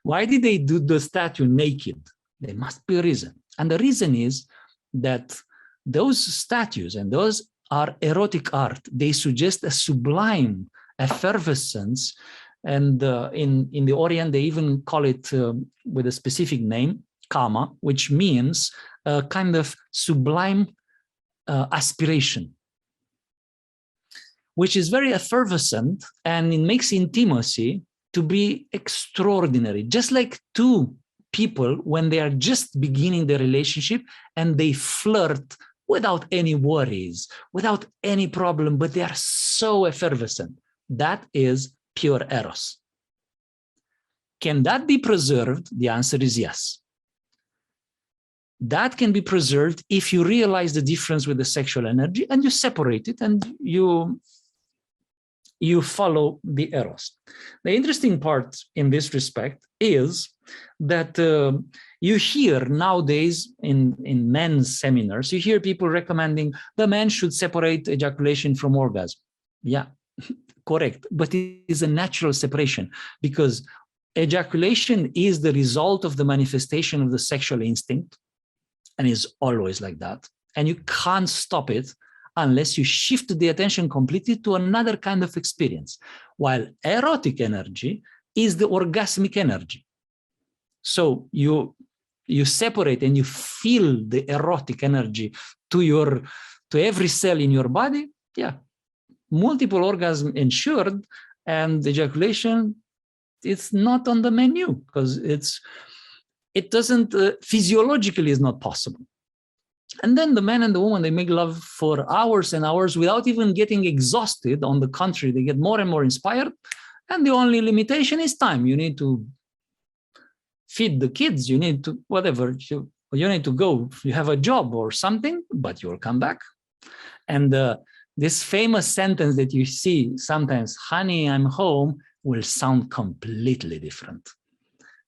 Why did they do the statue naked? There must be a reason. And the reason is that those statues, and those are erotic art, they suggest a sublime effervescence. And in the Orient, they even call it with a specific name, kama, which means a kind of sublime aspiration, which is very effervescent, and it makes intimacy to be extraordinary. Just like two people, when they are just beginning the relationship and they flirt without any worries, without any problem, but they are so effervescent. That is pure Eros. Can that be preserved? The answer is yes. That can be preserved if you realize the difference with the sexual energy and you separate it and you follow the Eros. The interesting part in this respect is that you hear nowadays in men's seminars, you hear people recommending the man should separate ejaculation from orgasm. Yeah, correct. But it is a natural separation, because ejaculation is the result of the manifestation of the sexual instinct, and is always like that. And you can't stop it unless you shift the attention completely to another kind of experience. While erotic energy is the orgasmic energy. So you separate and you feel the erotic energy to every cell in your body. Yeah, multiple orgasm ensured, and ejaculation, it's not on the menu, because it doesn't, physiologically is not possible. And then the man and the woman, they make love for hours and hours without even getting exhausted. On the contrary, they get more and more inspired. And the only limitation is time. You need to feed the kids. You need to, whatever, you need to go. You have a job or something, but you'll come back. And this famous sentence that you see sometimes, honey, I'm home, will sound completely different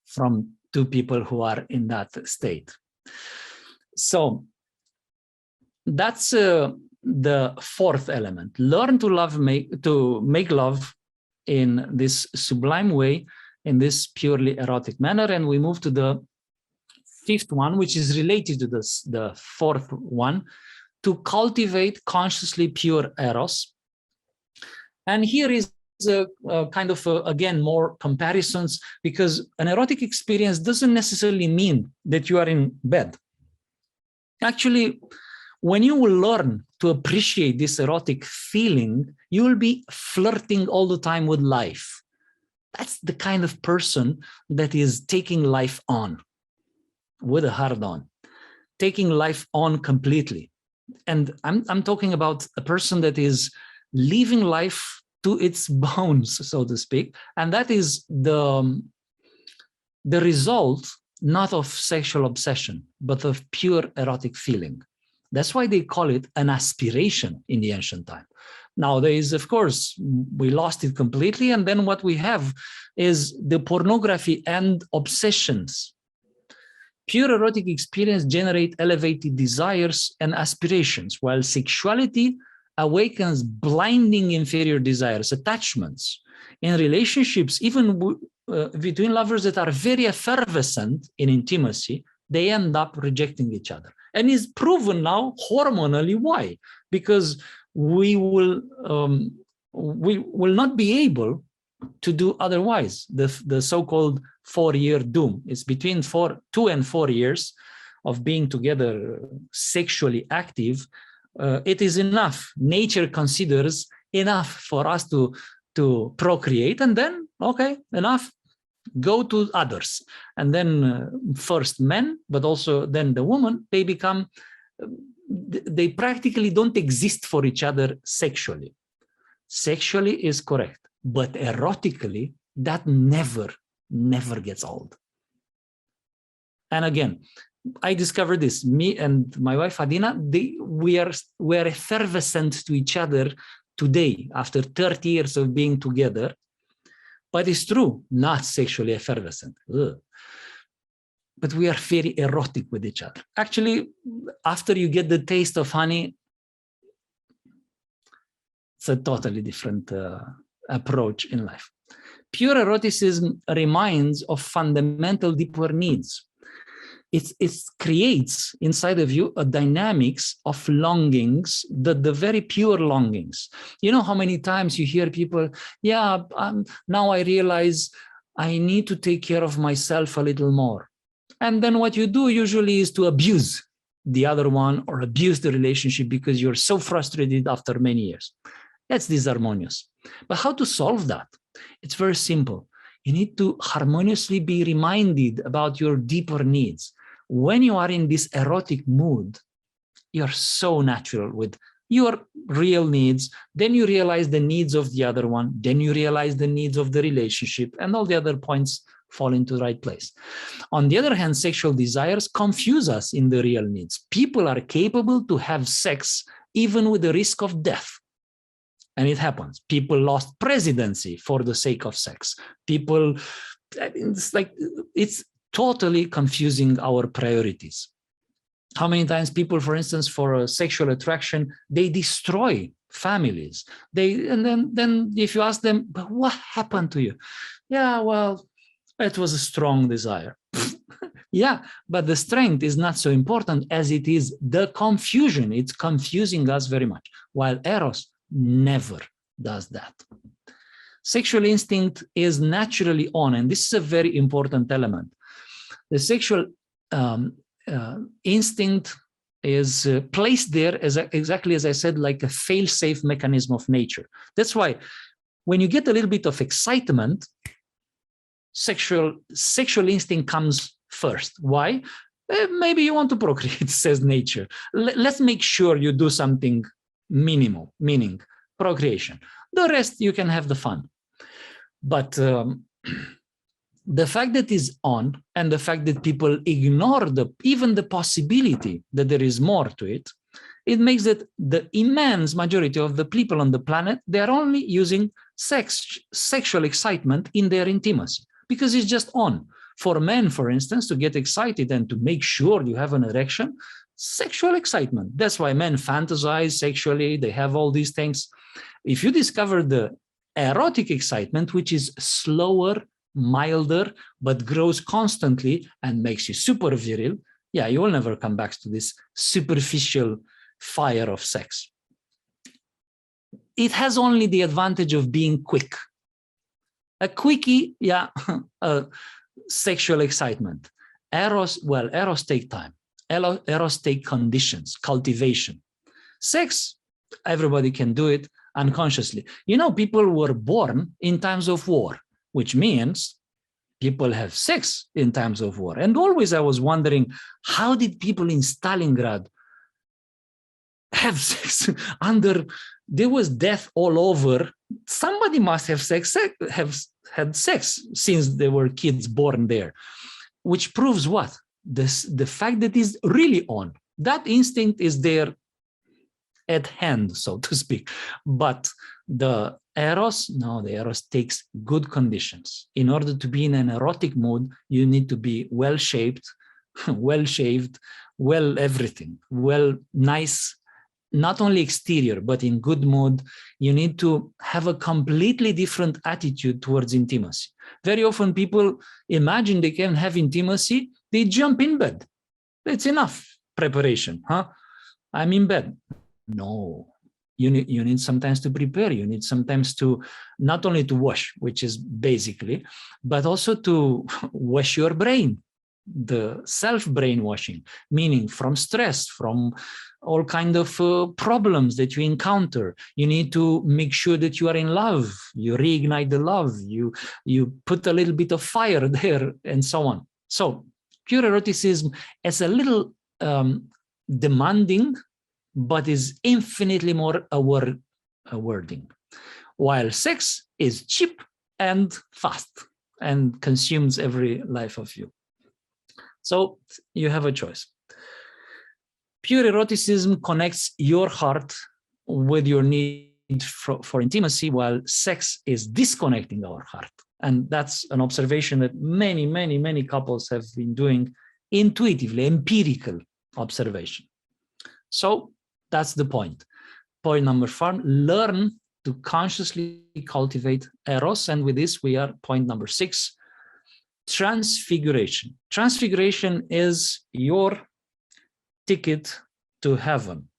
from two people who are in that state. So that's the fourth element. Learn to make love in this sublime way, in this purely erotic manner. And we move to the fifth one, which is related to the fourth one, to cultivate consciously pure Eros. And here is kind of, again, more comparisons, because an erotic experience doesn't necessarily mean that you are in bed. Actually, when you will learn to appreciate this erotic feeling, you will be flirting all the time with life. That's the kind of person that is taking life on, with a hard on, taking life on completely. And I'm talking about a person that is living life to its bones, so to speak. And that is the result, not of sexual obsession, but of pure erotic feeling. That's why they call it an aspiration in the ancient time. Nowadays, of course, we lost it completely. And then what we have is the pornography and obsessions. Pure erotic experience generate elevated desires and aspirations, while sexuality awakens blinding inferior desires, attachments. In relationships, even between lovers that are very effervescent in intimacy, they end up rejecting each other. And it's proven now hormonally why. Because we will not be able to do otherwise. The so-called 4-year doom is between 2 and 4 years of being together sexually active. It is enough. Nature considers enough for us to procreate, and then, okay, enough, go to others. And then first men, but also then the woman, they practically don't exist for each other sexually. Sexually is correct, but erotically, that never gets old. And again, I discovered this, me and my wife Adina, we are effervescent to each other today, after 30 years of being together. But it's true, not sexually effervescent. Ugh. But we are very erotic with each other. Actually, after you get the taste of honey, it's a totally different approach in life. Pure eroticism reminds of fundamental deeper needs. It creates inside of you a dynamics of longings, the very pure longings. You know how many times you hear people, yeah, now I realize I need to take care of myself a little more. And then what you do usually is to abuse the other one or abuse the relationship because you're so frustrated after many years. That's disharmonious. But how to solve that? It's very simple. You need to harmoniously be reminded about your deeper needs. When you are in this erotic mood, you're so natural with your real needs. Then you realize the needs of the other one. Then you realize the needs of the relationship, and all the other points fall into the right place. On the other hand, sexual desires confuse us in the real needs. People are capable to have sex even with the risk of death. And it happens. People lost presidency for the sake of sex. It's totally confusing our priorities. How many times people, for instance, for a sexual attraction, they destroy families. And then if you ask them, but what happened to you? Yeah, well, it was a strong desire. Yeah, but the strength is not so important as it is the confusion. It's confusing us very much. While Eros never does that. Sexual instinct is naturally on, and this is a very important element. The sexual instinct is placed there as exactly as I said, like a fail-safe mechanism of nature. That's why when you get a little bit of excitement, sexual instinct comes first. Why? Maybe you want to procreate, says nature. Let's make sure you do something minimal, meaning procreation. The rest, you can have the fun. But the fact that it's on, and the fact that people ignore even the possibility that there is more to it, it makes that the immense majority of the people on the planet, they're only using sexual excitement in their intimacy, because it's just on. For men, for instance, to get excited and to make sure you have an erection, sexual excitement. That's why men fantasize sexually, they have all these things. If you discover the erotic excitement, which is slower, milder, but grows constantly and makes you super viril, yeah, you will never come back to this superficial fire of sex. It has only the advantage of being quick. A quickie, yeah, sexual excitement. Eros take time. Eros take conditions, cultivation. Sex, everybody can do it unconsciously. You know, people were born in times of war, which means people have sex in times of war. And always I was wondering, how did people in Stalingrad have sex there was death all over? Somebody must have had sex since there were kids born there, which proves what? The fact that it's really on. That instinct is there at hand, so to speak. But the Eros, no, the Eros takes good conditions. In order to be in an erotic mood, you need to be well-shaped, well-shaved, well everything, well nice, not only exterior, but in good mood. You need to have a completely different attitude towards intimacy. Very often people imagine they can have intimacy, they jump in bed. It's enough preparation, huh? I'm in bed. No, you need sometimes to prepare. You need sometimes to not only to wash, which is basically, but also to wash your brain, the self-brainwashing, meaning from stress, from all kind of problems that you encounter. You need to make sure that you are in love. You reignite the love. You put a little bit of fire there, and so on. So pure eroticism is a little demanding, but is infinitely more awarding, while sex is cheap and fast and consumes every life of you. So you have a choice. Pure eroticism connects your heart with your need for intimacy, while sex is disconnecting our heart. And that's an observation that many, many, many couples have been doing intuitively, empirical observation. So that's the point. Point number 4, learn to consciously cultivate Eros. And with this, we are point number 6, transfiguration. Transfiguration is your ticket to heaven.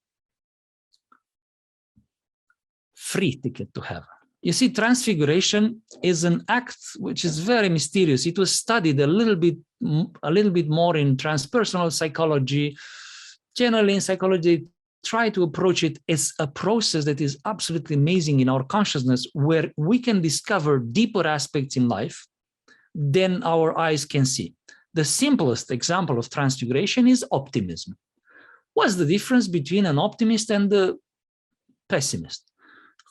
Free ticket to heaven. You see, transfiguration is an act which is very mysterious. It was studied a little bit more in transpersonal psychology. Generally in psychology, try to approach it as a process that is absolutely amazing in our consciousness, where we can discover deeper aspects in life than our eyes can see. The simplest example of transfiguration is optimism. What's the difference between an optimist and the pessimist?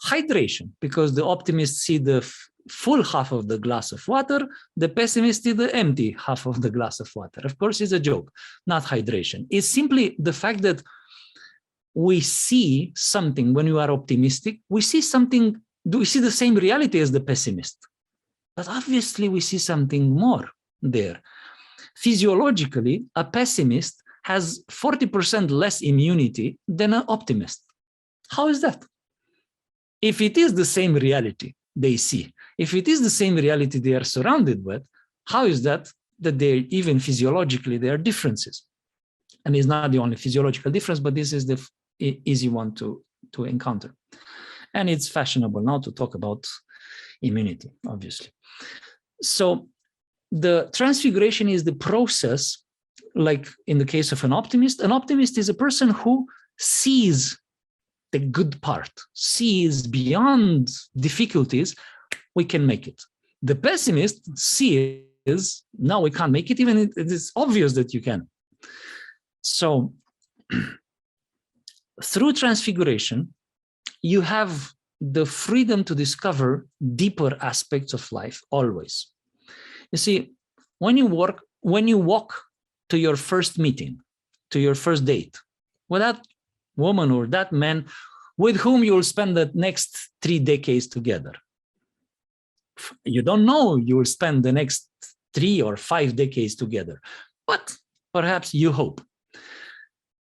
Hydration, because the optimist see the full half of the glass of water, the pessimist see the empty half of the glass of water. Of course, it's a joke, not hydration. It's simply the fact that we see something when you are optimistic, we see something, we see the same reality as the pessimist. But obviously we see something more there. Physiologically, a pessimist has 40% less immunity than an optimist. How is that? If it is the same reality they see, if it is the same reality they are surrounded with, how is that they even physiologically there are differences? And it's not the only physiological difference, but this is the easy one to encounter. And it's fashionable now to talk about immunity, obviously. So the transfiguration is the process, like in the case of an optimist is a person who sees the good part, sees beyond difficulties, we can make it. The pessimist sees, no, we can't make it, even it is obvious that you can. So through transfiguration, you have the freedom to discover deeper aspects of life always. You see, when you walk to your first meeting, to your first date, with that woman or that man with whom you will spend the next 3 decades together. You don't know you will spend the next 3 or 5 decades together, but perhaps you hope.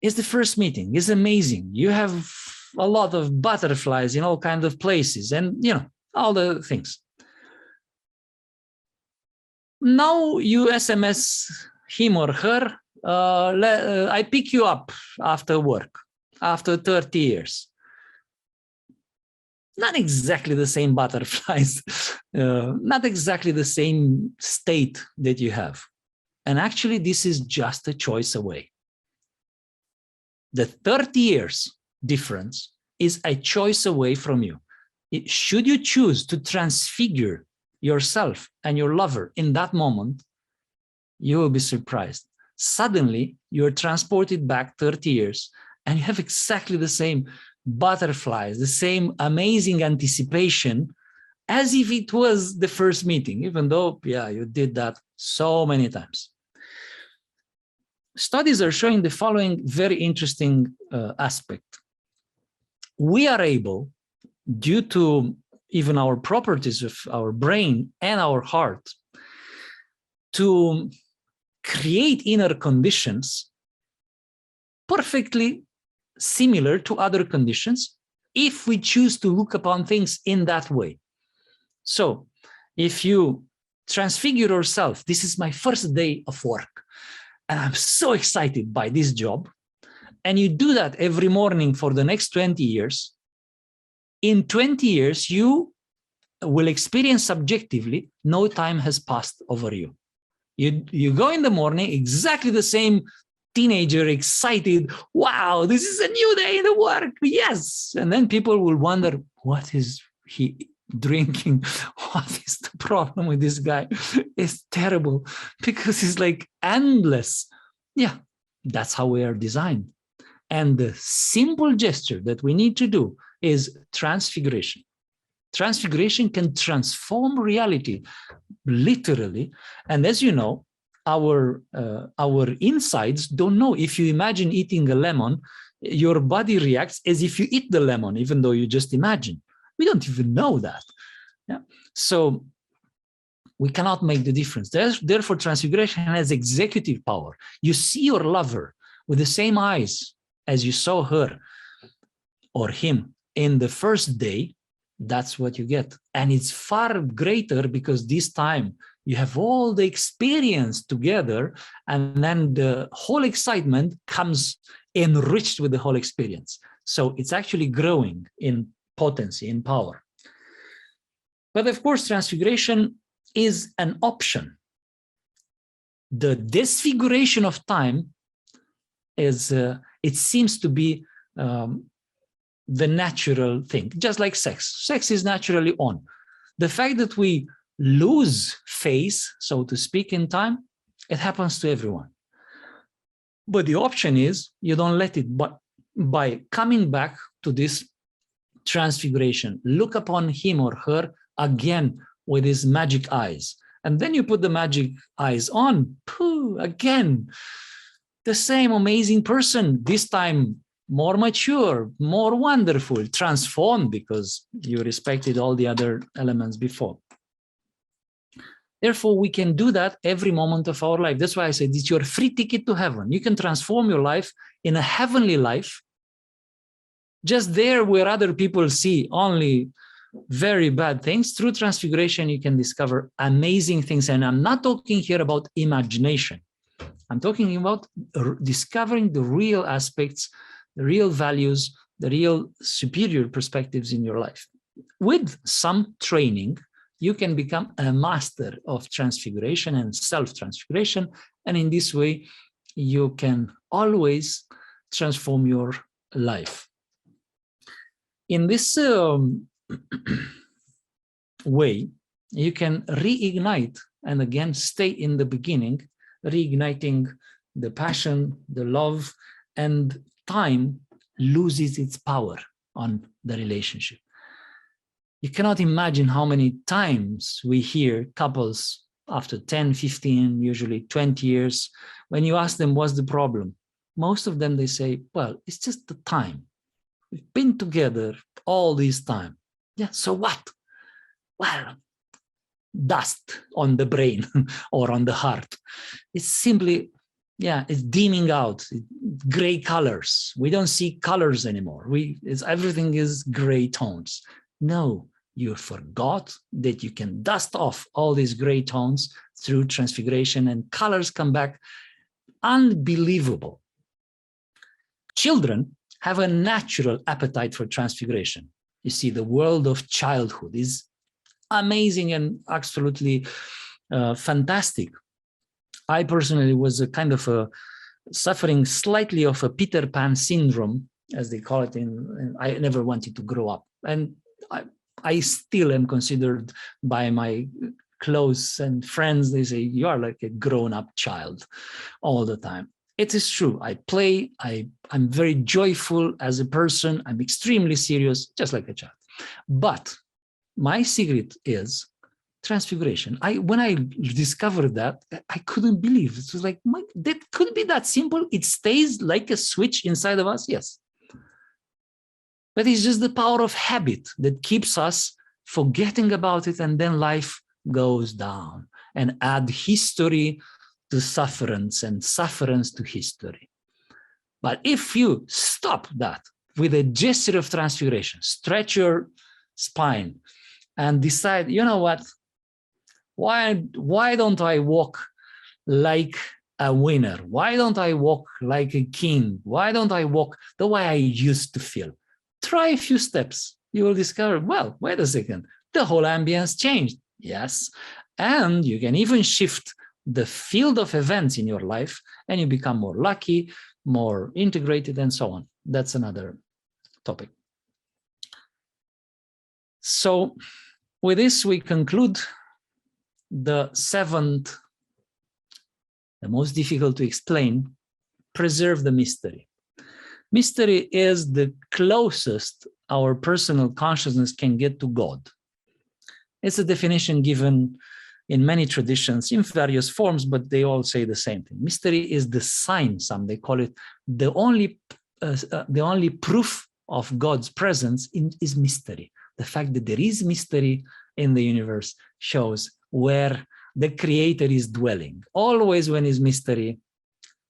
It's the first meeting. It's amazing. You have a lot of butterflies in all kinds of places and, you know, all the things. Now you SMS him or her, I pick you up after work, after 30 years. Not exactly the same butterflies, not exactly the same state that you have. And actually, this is just a choice away. The 30 years difference is a choice away from you. Should you choose to transfigure yourself and your lover in that moment, you will be surprised. Suddenly, you're transported back 30 years and you have exactly the same butterflies, the same amazing anticipation as if it was the first meeting, even though, yeah, you did that so many times. Studies are showing the following very interesting aspect. We are able, due to even our properties of our brain and our heart, to create inner conditions perfectly similar to other conditions if we choose to look upon things in that way. So if you transfigure yourself, this is my first day of work, and I'm so excited by this job, and you do that every morning for the next 20 years, in 20 years, you will experience subjectively no time has passed over you. You go in the morning, exactly the same teenager, excited, wow, this is a new day in the work, yes. And then people will wonder, what is he drinking? What is the problem with this guy? It's terrible because it's like endless. Yeah, that's how we are designed. And the simple gesture that we need to do is transfiguration. Transfiguration can transform reality, literally. And as you know, our insides don't know. If you imagine eating a lemon, your body reacts as if you eat the lemon, even though you just imagine. We don't even know that. Yeah. So we cannot make the difference. Therefore, transfiguration has executive power. You see your lover with the same eyes as you saw her or him in the first day. That's what you get. And it's far greater because this time you have all the experience together, and then the whole excitement comes enriched with the whole experience. So it's actually growing in potency, in power. But of course, transfiguration is an option. The disfiguration of time is, it seems to be the natural thing, just like sex. Sex is naturally on. The fact that we lose phase, so to speak, in time, it happens to everyone. But the option is you don't let it, but by coming back to this transfiguration, look upon him or her again with his magic eyes. And then you put the magic eyes on, pooh, again, the same amazing person, this time more mature, more wonderful, transformed because you respected all the other elements before. Therefore, we can do that every moment of our life. That's why I said it's your free ticket to heaven. You can transform your life in a heavenly life, just there where other people see only very bad things. Through transfiguration, you can discover amazing things. And I'm not talking here about imagination. I'm talking about discovering the real aspects, the real values, the real superior perspectives in your life. With some training, you can become a master of transfiguration and self-transfiguration. And in this way, you can always transform your life. In this way, you can reignite and again stay in the beginning, reigniting the passion, the love, and time loses its power on the relationship. You cannot imagine how many times we hear couples after 10, 15, usually 20 years, when you ask them what's the problem, most of them, they say, well, it's just the time. We've been together all this time. Yeah, so what? Well, dust on the brain or on the heart. It's simply, yeah, it's dimming out, gray colors. We don't see colors anymore. Everything is gray tones. No, you forgot that you can dust off all these gray tones through transfiguration and colors come back. Unbelievable. Children have a natural appetite for transfiguration. You see, the world of childhood is amazing and absolutely fantastic. I personally was a kind of suffering slightly of a Peter Pan syndrome, as they call it. I never wanted to grow up. And I still am considered by my close and friends, they say, you are like a grown-up child all the time. It is true. I play, I'm very joyful as a person. I'm extremely serious, just like a child. But my secret is transfiguration. When I discovered that, I couldn't believe it. It was like, that could be that simple. It stays like a switch inside of us. Yes. But it's just the power of habit that keeps us forgetting about it, and then life goes down and add history to sufferance and sufferance to history. But if you stop that with a gesture of transfiguration, stretch your spine and decide, you know what, why don't I walk like a winner? Why don't I walk like a king? Why don't I walk the way I used to feel? Try a few steps. You will discover, well, wait a second, the whole ambience changed. Yes. And you can even shift the field of events in your life and you become more lucky, more integrated, and so on. That's another topic. So with this, we conclude the seventh, the most difficult to explain, preserve the mystery. Mystery is the closest our personal consciousness can get to God. It's a definition given in many traditions in various forms, but they all say the same thing. Mystery is the sign, some they call it, the only proof of God's presence is mystery. The fact that there is mystery in the universe shows where the creator is dwelling. Always when it's mystery,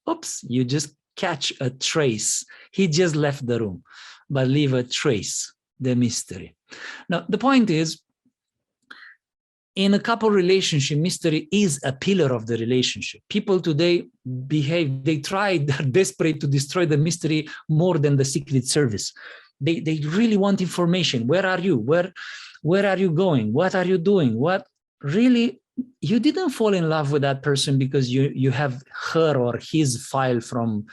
oops, you just catch a trace. He just left the room, but leave a trace, the mystery. Now, the point is, in a couple relationship, mystery is a pillar of the relationship. People today behave, they're desperate to destroy the mystery more than the Secret Service. They really want information. Where are you? Where are you going? What are you doing? What really, you didn't fall in love with that person because you have her or his file from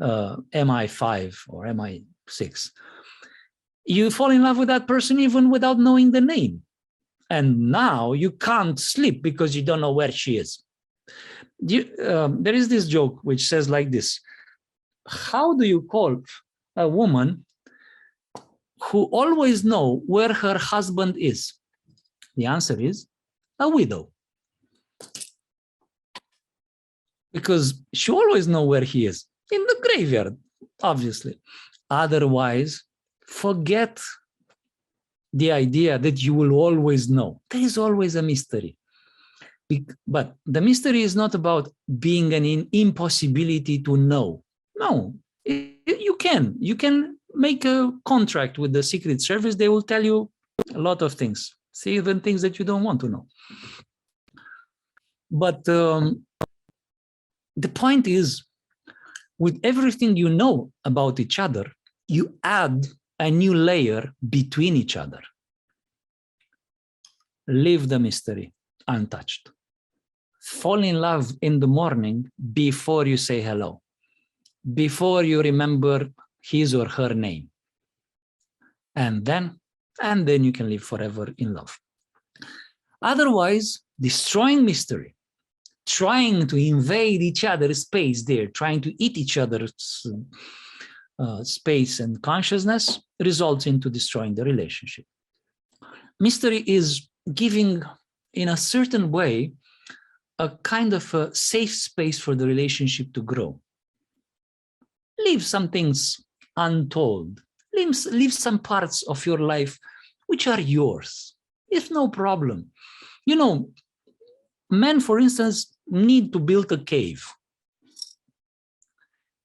MI5 or MI6. You fall in love with that person even without knowing the name. And now you can't sleep because you don't know where she is. There is this joke which says like this: how do you call a woman who always knows where her husband is? The answer is a widow. Because she always knows where he is, in the graveyard, obviously. Otherwise, forget the idea that you will always know. There is always a mystery. But the mystery is not about being an impossibility to know. No, you can make a contract with the Secret Service. They will tell you a lot of things, see, even things that you don't want to know. But the point is, with everything you know about each other, you add a new layer between each other. Leave the mystery untouched. Fall in love in the morning before you say hello, before you remember his or her name. And then you can live forever in love. Otherwise, destroying mystery, trying to invade each other's space there, trying to eat each other's space and consciousness, results into destroying the relationship. Mystery is giving, in a certain way, a kind of a safe space for the relationship to grow. Leave some things untold. Leave some parts of your life which are yours. It's no problem. You know, men, for instance, need to build a cave.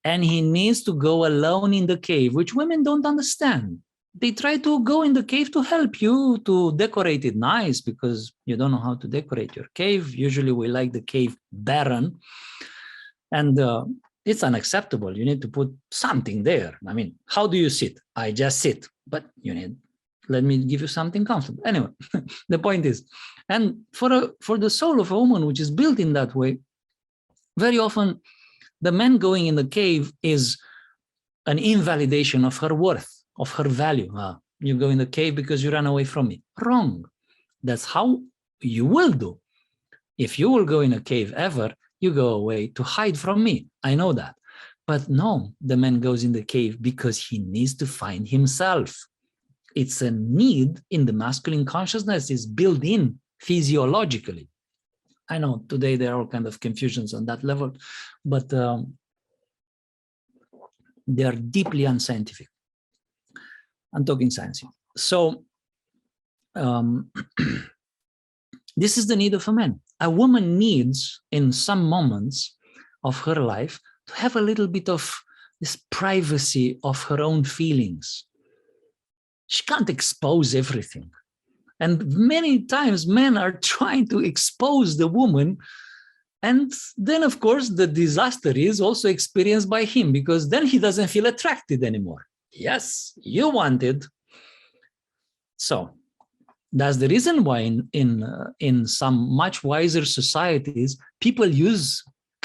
And he needs to go alone in the cave, which women don't understand. They try to go in the cave to help you to decorate it nice because you don't know how to decorate your cave. Usually we like the cave barren. And it's unacceptable. You need to put something there. I mean, how do you sit? I just sit. But you need, let me give you something comfortable. Anyway, the point is, and for the soul of a woman, which is built in that way, very often the man going in the cave is an invalidation of her worth, of her value. You go in the cave because you ran away from me. Wrong. That's how you will do. If you will go in a cave ever, you go away to hide from me. I know that. But no, the man goes in the cave because he needs to find himself. It's a need in the masculine consciousness. It's built in physiologically. I know today there are all kinds of confusions on that level, but they are deeply unscientific. I'm talking science. So this is the need of a man. A woman needs, in some moments of her life, to have a little bit of this privacy of her own feelings. She can't expose everything. And many times men are trying to expose the woman. And then, of course, the disaster is also experienced by him, because then he doesn't feel attracted anymore. Yes, you wanted. So that's the reason why in some much wiser societies,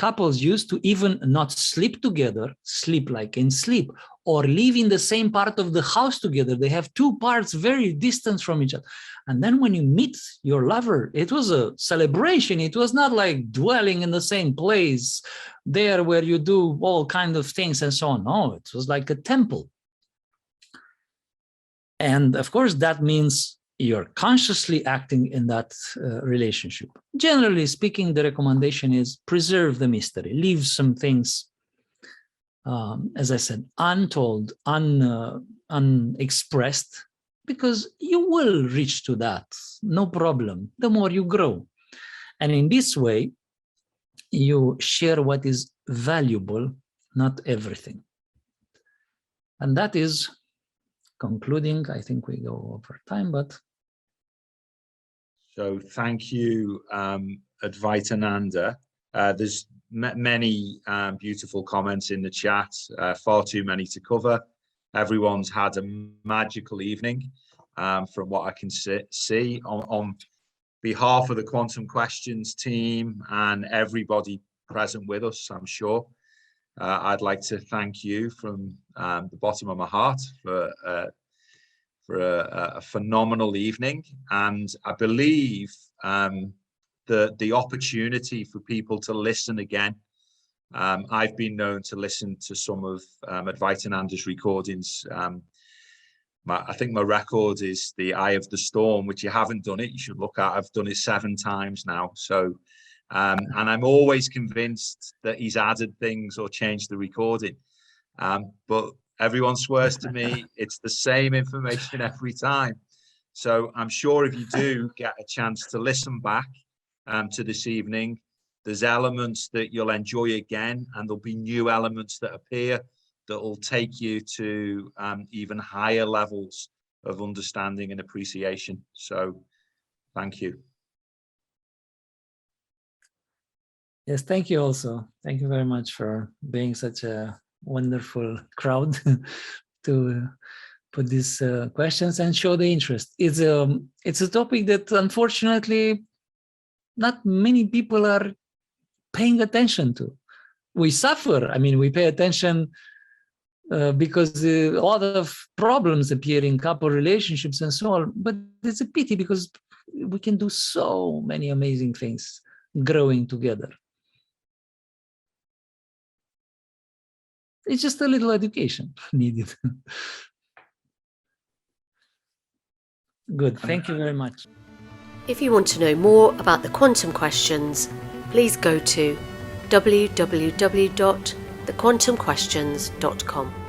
couples used to even not sleep together, sleep like in sleep, or live in the same part of the house together. They have two parts very distant from each other. And then when you meet your lover, it was a celebration. It was not like dwelling in the same place there where you do all kinds of things and so on. No, it was like a temple. And of course, that means you're consciously acting in that relationship. Generally speaking, the recommendation is preserve the mystery, leave some things, as I said, untold, unexpressed, because you will reach to that, no problem, the more you grow. And in this way, you share what is valuable, not everything. And that is concluding. I think we go over time, but. So thank you, Advaitananda. There's many beautiful comments in the chat, far too many to cover. Everyone's had a magical evening from what I can see. On behalf of the Quantum Questions team and everybody present with us, I'm sure, I'd like to thank you from the bottom of my heart for a phenomenal evening. And I believe the opportunity for people to listen again. I've been known to listen to some of Advaitananda's recordings. I think my record is the Eye of the Storm, which you haven't done it, you should look at. I've done it 7 times now. So, and I'm always convinced that he's added things or changed the recording. But everyone swears to me it's the same information every time. So I'm sure if you do get a chance to listen back to this evening, there's elements that you'll enjoy again, and there'll be new elements that appear that will take you to even higher levels of understanding and appreciation. So thank you. Yes, thank you also. Thank you very much for being such a wonderful crowd to put these questions and show the interest. It's a topic that unfortunately not many people are paying attention to. We suffer. I mean, we pay attention because a lot of problems appear in couple relationships and so on. But it's a pity because we can do so many amazing things growing together. It's just a little education needed. Good, thank you very much. If you want to know more about the quantum questions, please go to www.thequantumquestions.com.